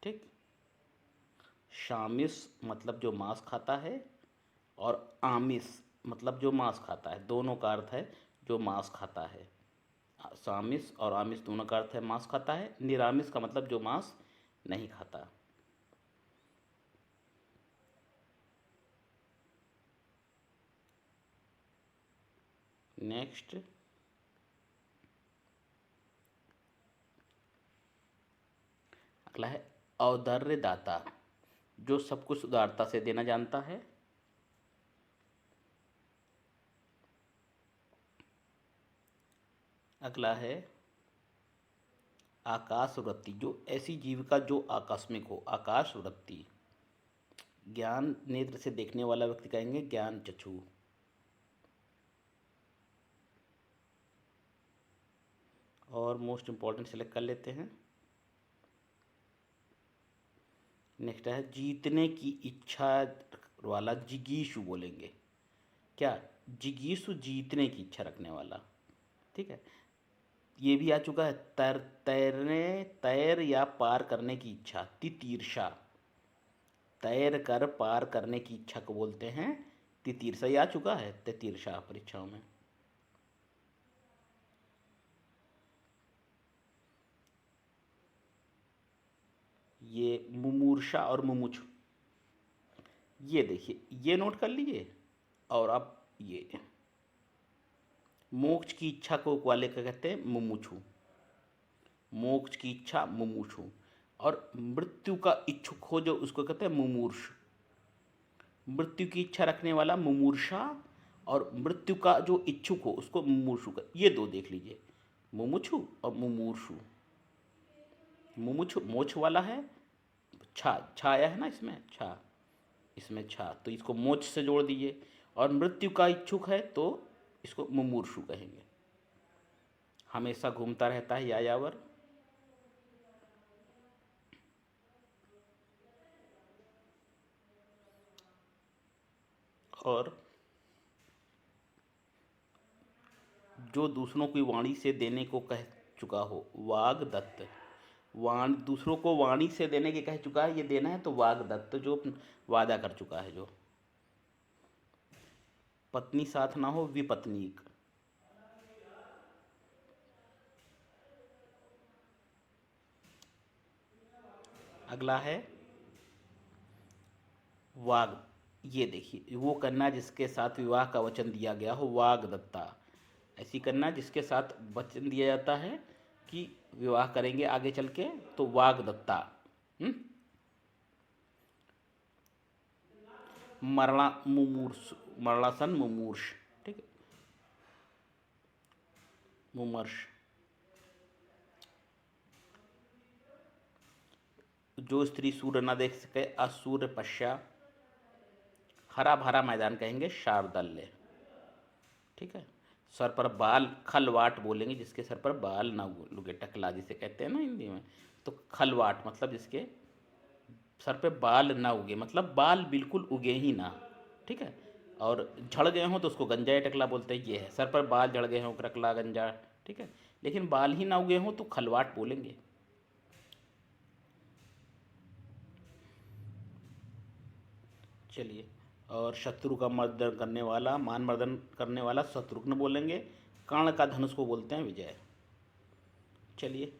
ठीक। शामिस मतलब जो मांस खाता है, और आमिष मतलब जो मांस खाता है, दोनों का अर्थ है जो मांस खाता है। शामिस और आमिष दोनों का अर्थ है मांस खाता है। निरामिष का मतलब जो मांस नहीं खाता। नेक्स्ट अगला है औदार्य दाता, जो सब कुछ उदारता से देना जानता है। अगला है आकाश वृत्ति, जो ऐसी जीविका जो आकस्मिक हो, आकाश वृत्ति। ज्ञान नेत्र से देखने वाला व्यक्ति कहेंगे ज्ञान चक्षु। और मोस्ट इम्पॉर्टेंट सेलेक्ट कर लेते हैं। नेक्स्ट है जीतने की इच्छा वाला जिगीषु बोलेंगे। क्या, जिगीषु जीतने की इच्छा रखने वाला, ठीक है। ये भी आ चुका है तैर या पार करने की इच्छा, तितीर्षा। तैर कर पार करने की इच्छा को बोलते हैं तितीर्षा। ये आ चुका है तितीर्षा परीक्षाओं में। ये मुमूर्षा और मुमुक्षु, ये देखिए ये नोट कर लीजिए। और अब ये मोक्ष की इच्छा को वाले का कहते हैं मुमुक्षु, मोक्ष की इच्छा मुमुक्षु। और मृत्यु का इच्छुक हो जो उसको कहते हैं मुमूर्ष। मृत्यु की इच्छा रखने वाला मुमूर्षा, और मृत्यु का जो इच्छुक हो उसको मुमूर्षु का। ये दो देख लीजिए, मुमुक्षु और मुमूर्षु। मुमुक्षु मोक्ष वाला है, छा छाया है ना इसमें, छा, इसमें छा, तो इसको मोक्ष से जोड़ दीजिए। और मृत्यु का इच्छुक है तो इसको मुमूर्षु कहेंगे। हमेशा घूमता रहता है यायावर। और जो दूसरों की वाणी से देने को कह चुका हो, वाग्दत्त। दूसरों को वाणी से देने के कह चुका है, ये देना है तो वाग्दत्त, जो वादा कर चुका है। जो पत्नी साथ ना हो विपत्नीक। अगला है वाग, ये देखिए वो कन्या जिसके साथ विवाह का वचन दिया गया हो, वाग्दत्ता। ऐसी कन्या जिसके साथ वचन दिया जाता है कि विवाह करेंगे आगे चल के, तो वाग्दत्ता। मरणा मुमूर्ष, मरणासन मुमूर्ष, ठीक है, मुमर्ष। जो स्त्री सूर्य न देख सके असूर्य पश्या। हरा भरा मैदान कहेंगे शार्दल्य। ठीक है। सर पर बाल खलवाट बोलेंगे जिसके सर पर बाल ना लुगे, टकला जिसे कहते हैं ना हिंदी में। तो खलवाट मतलब जिसके सर पे बाल ना उगे, मतलब बाल बिल्कुल उगे ही ना। ठीक है। और झड़ गए हों तो उसको गंजा या टकला बोलते हैं। ये है सर पर बाल झड़ गए हों, टकला गंजा। ठीक है। लेकिन बाल ही ना उगे हों तो खलवाट बोलेंगे। चलिए। और शत्रु का मर्दन करने वाला, मान मर्दन करने वाला शत्रुघ्न बोलेंगे। कर्ण का धनुष को बोलते हैं विजय। चलिए।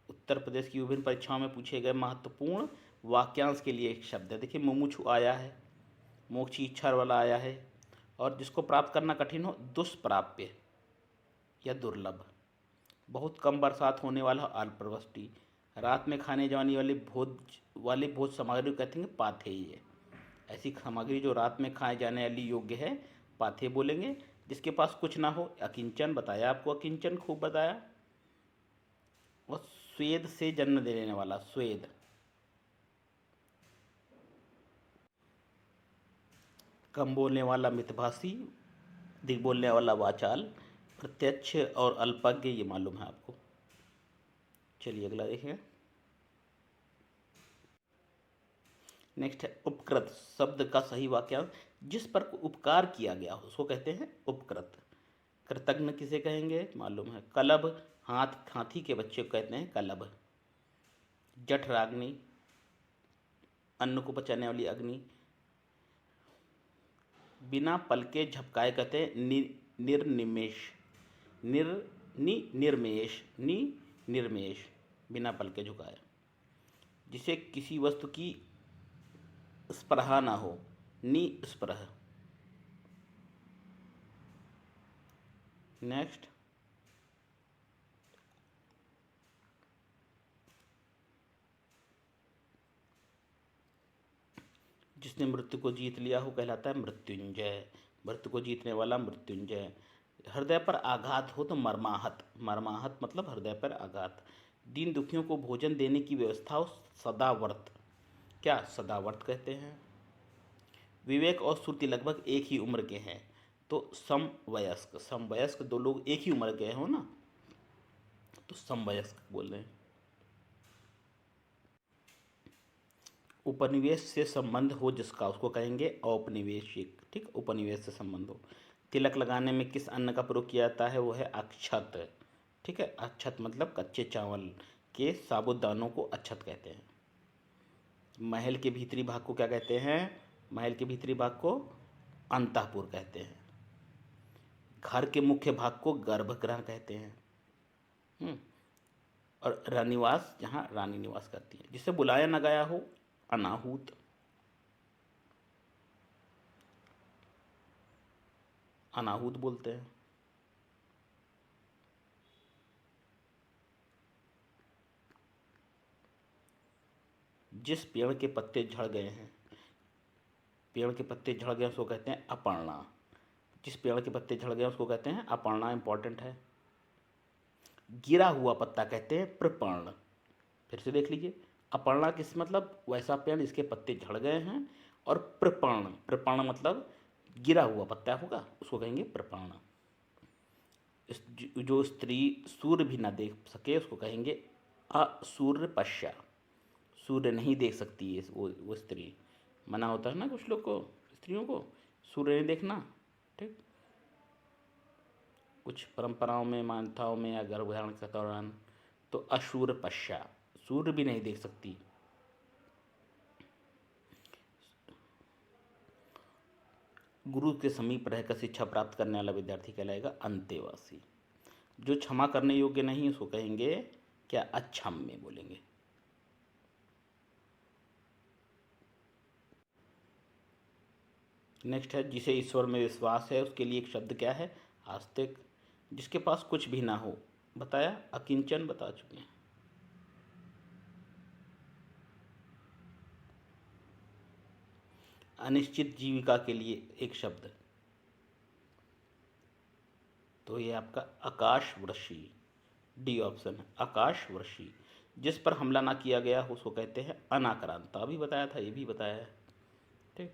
उत्तर प्रदेश की विभिन्न परीक्षाओं में पूछे गए महत्वपूर्ण वाक्यांश के लिए एक शब्द है। देखिए, मुमुक्षु आया है, मोक्ष की इच्छा वाला आया है, और जिसको प्राप्त करना कठिन हो दुष्प्राप्य या दुर्लभ। बहुत कम बरसात होने वाला अल्पवृष्टि। रात में खाने जाने वाली भोज सामग्री को कहते हैं पाथेय। ऐसी सामग्री जो रात में खाए जाने वाली योग्य है, पाथेय बोलेंगे। जिसके पास कुछ ना हो अकिंचन, बताया आपको, अकिंचन खूब बताया। और स्वेद से जन्म देने वाला, स्वेद। कम बोलने वाला मितभाषी, अधिक बोलने वाला वाचाल, प्रत्यक्ष और अल्पज्ञ, ये मालूम है आपको। चलिए अगला देखिए। नेक्स्ट है उपकृत। शब्द का सही वाक्यांश, जिस पर उपकार किया गया हो उसको कहते हैं उपकृत। कृतज्ञ किसे कहेंगे मालूम है, कलभ, हाथी के बच्चे को कहते हैं कलभ। जठराग्नि, अन्न को पचाने वाली अग्नि। बिना पल के झपकाए कहते हैं निर्निमेष। निर्मेष, बिना पल के झुकाए। जिसे किसी वस्तु की स्पृहा ना हो, निस्पृह। नेक्स्ट, जिसने मृत्यु को जीत लिया हो कहलाता है मृत्युंजय। मृत्यु को जीतने वाला मृत्युंजय। हृदय पर आघात हो तो मर्माहत। मर्माहत मतलब हृदय पर आघात। दीन दुखियों को भोजन देने की व्यवस्था हो सदावर्त। क्या सदावर्त कहते हैं। विवेक और श्रुति लगभग एक ही उम्र के हैं तो समवयस्क। समवयस्क दो लोग एक ही उम्र के हो ना, तो समवयस्क बोल रहे हैं। उपनिवेश से संबंध हो जिसका उसको कहेंगे औपनिवेशिक। ठीक, उपनिवेश से संबंध हो। तिलक लगाने में किस अन्न का प्रयोग किया जाता है, वो है अक्षत। ठीक है। अक्षत मतलब कच्चे चावल के साबुत दानों को अक्षत कहते हैं। महल के भीतरी भाग को क्या कहते हैं, महल के भीतरी भाग को अंतःपुर कहते हैं। घर के मुख्य भाग को गर्भगृह कहते हैं। और रानीवास जहाँ रानी निवास करती है। जिसे बुलाया न गया हो अनाहूत। अनाहूत बोलते हैं। जिस पेड़ के पत्ते झड़ गए हैं, पेड़ के पत्ते झड़ गए उसको कहते हैं अपर्णा। जिस पेड़ के पत्ते झड़ गए उसको कहते हैं अपर्णा। इंपॉर्टेंट है। गिरा हुआ पत्ता कहते हैं प्रपर्ण। फिर से देख लीजिए, अपर्णा किस मतलब वैसा पेड़ जिसके पत्ते झड़ गए हैं, और प्रपर्ण, प्रपर्ण मतलब गिरा हुआ पत्ता होगा उसको कहेंगे प्रपर्ण। जो स्त्री सूर्य भी ना देख सके उसको कहेंगे असूर्य पश्या। सूर्य नहीं देख सकती है वो स्त्री। मना होता है ना कुछ लोग को, स्त्रियों को सूर्य नहीं देखना। ठीक, कुछ परंपराओं में, मान्यताओं में या गर्भधारण के दौरान। तो असूर्य पश्या, सूर्य भी नहीं देख सकती। गुरु के समीप रहकर शिक्षा प्राप्त करने वाला विद्यार्थी कहलाएगा अंतेवासी। जो क्षमा करने योग्य नहीं उसको कहेंगे क्या अक्षम्य बोलेंगे। नेक्स्ट है, जिसे ईश्वर में विश्वास है उसके लिए एक शब्द क्या है, आस्तिक। जिसके पास कुछ भी ना हो, बताया अकिंचन, बता चुके हैं। अनिश्चित जीविका के लिए एक शब्द, तो ये आपका आकाश वृषि। डी ऑप्शन है आकाश वृषि। जिस पर हमला ना किया गया हो उसको कहते हैं अनाक्रांता। अभी बताया था, ये भी बताया है। ठीक,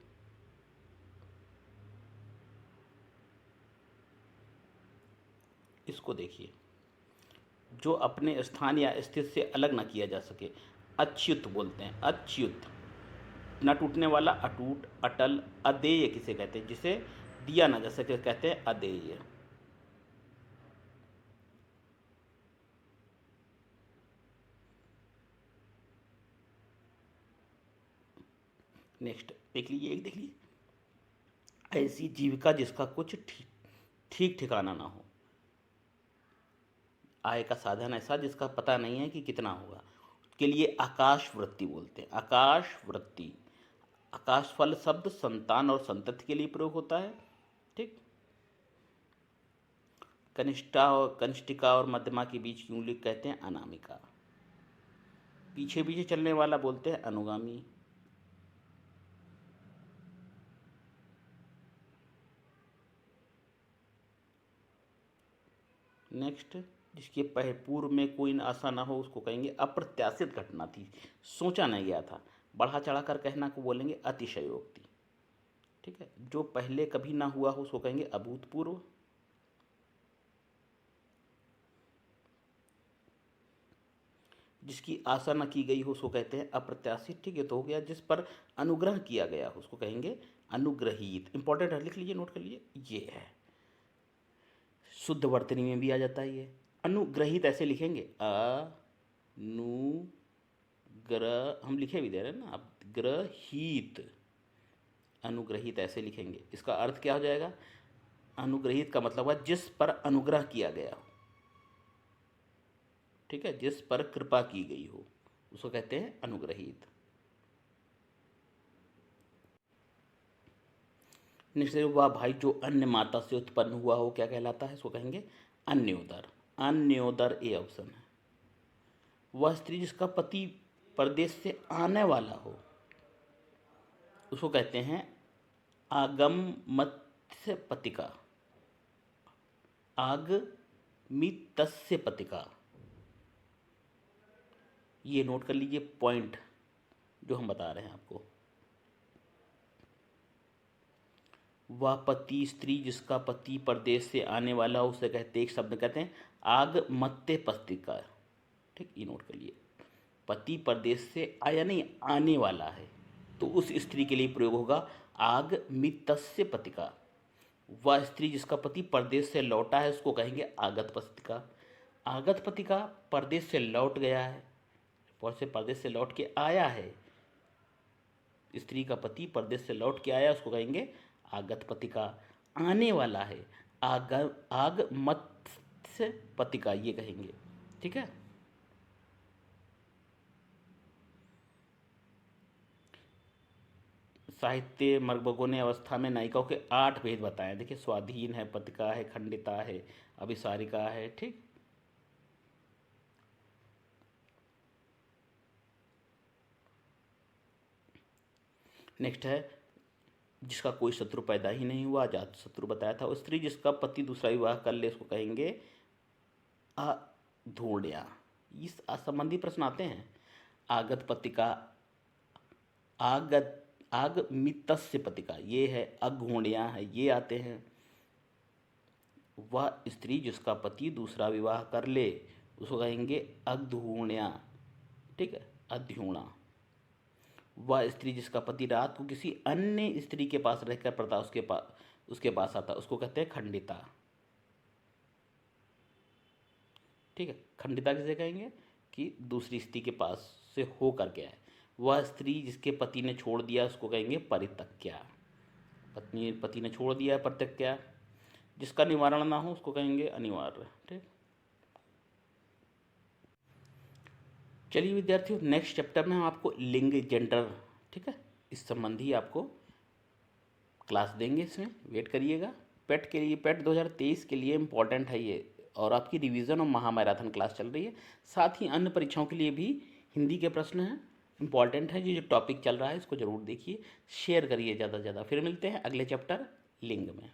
इसको देखिए, जो अपने स्थान या स्थिति से अलग ना किया जा सके, अच्युत बोलते हैं। अच्युत, न टूटने वाला अटूट, अटल। अदेय किसे कहते हैं? जिसे दिया ना जा सके कहते हैं अदेय। नेक्स्ट देख लीजिए, एक देख लीजिए, ऐसी जीविका जिसका कुछ ठीक ठिकाना ना हो। आय का साधन ऐसा जिसका पता नहीं है कि कितना होगा, के लिए आकाश वृत्ति बोलते हैं। आकाश वृत्ति। आकाश फल शब्द संतान और संतति के लिए प्रयोग होता है। ठीक, कनिष्ठिका और मध्यमा के बीच की उंगली कहते हैं अनामिका। पीछे पीछे चलने वाला बोलते हैं अनुगामी। नेक्स्ट, जिसके पूर्व में कोई आशा ना हो उसको कहेंगे अप्रत्याशित घटना थी, सोचा नहीं गया था। बढ़ा चढ़ा कर कहना को बोलेंगे अतिशयोक्ति। ठीक है, जो पहले कभी ना हुआ हो उसको कहेंगे अभूतपूर्व। जिसकी आशा न की गई हो उसको कहते हैं अप्रत्याशित। ठीक है, तो हो गया। जिस पर अनुग्रह किया गया हो उसको कहेंगे अनुग्रहीत। इंपॉर्टेंट है, लिख लीजिए, नोट कर लीजिए, ये है। शुद्ध वर्तनी में भी आ जाता है ये। अनुग्रहित ऐसे लिखेंगे, ग्रह, हम लिखे भी दे रहे हैं ना, अब ग्रहित। अनुग्रहित ऐसे लिखेंगे। इसका अर्थ क्या हो जाएगा? अनुग्रहित का मतलब है जिस पर अनुग्रह किया गया हो। ठीक है, जिस पर कृपा की गई हो उसको कहते हैं अनुग्रहित। निश्चय, वह भाई जो अन्य माता से उत्पन्न हुआ हो क्या कहलाता है? इसको कहेंगे अन्योदर। अन्योदर ए ऑप्शन है। वह स्त्री जिसका पति परदेश से आने वाला हो उसको कहते हैं आगमत्स्य पतिका। आगमितस्य पतिका। ये नोट कर लीजिए पॉइंट जो हम बता रहे हैं आपको। वह पति स्त्री जिसका पति परदेश से आने वाला हो उसे कहते, एक शब्द कहते हैं आगमत्य पतिका। ठीक, ये नोट कर लिए। पति परदेश से आया नहीं, आने वाला है, तो उस स्त्री के लिए प्रयोग होगा आगमितस्य पतिका। वह स्त्री जिसका पति परदेश से लौटा है उसको कहेंगे आगत पतिका। आगत पतिका परदेश से लौट गया है, परदेश से लौट के आया है। स्त्री का पति परदेश से लौट के आया उसको कहेंगे आगत पतिका। आने वाला है, आगमत्स्य पतिका, ये कहेंगे। ठीक है, साहित्य मरबगो ने अवस्था में नायिकाओं के 8 भेद बताए। देखिए, स्वाधीन है, पतिका है, खंडिता है, अभिसारिका है। ठीक, नेक्स्ट है जिसका कोई शत्रु पैदा ही नहीं हुआ, अजात शत्रु बताया था। और स्त्री जिसका पति दूसरा विवाह कर ले उसको कहेंगे अधूर्ण्या। इस संबंधी प्रश्न आते हैं। आगत पतिका, आगमितस्य पतिका, ये है। अघूण्या है, ये आते हैं। वह स्त्री जिसका पति दूसरा विवाह कर ले उसको कहेंगे अधूण्या। ठीक है, अध्यूणा। वह स्त्री जिसका पति रात को किसी अन्य स्त्री के पास रहकर पड़ता उसके पास आता उसको कहते हैं खंडिता। ठीक है, खंडिता किसे कहेंगे? कि दूसरी स्त्री के पास से हो करके आए। वह स्त्री जिसके पति ने छोड़ दिया उसको कहेंगे परित्यक्या। पति ने छोड़ दिया परित्यक्या। जिसका निवारण ना हो उसको कहेंगे अनिवार्य। ठीक, चलिए विद्यार्थियों, नेक्स्ट चैप्टर में हम आपको लिंग जेंडर, ठीक है, इस संबंधी आपको क्लास देंगे। इसमें वेट करिएगा। पेट के लिए, पेट 2023 के लिए इम्पॉर्टेंट है ये, और आपकी रिवीजन और महामैराथन क्लास चल रही है। साथ ही अन्य परीक्षाओं के लिए भी हिंदी के प्रश्न हैं, इम्पॉर्टेंट है। ये जो टॉपिक चल रहा है इसको ज़रूर देखिए, शेयर करिए ज़्यादा से ज़्यादा। फिर मिलते हैं अगले चैप्टर लिंग में।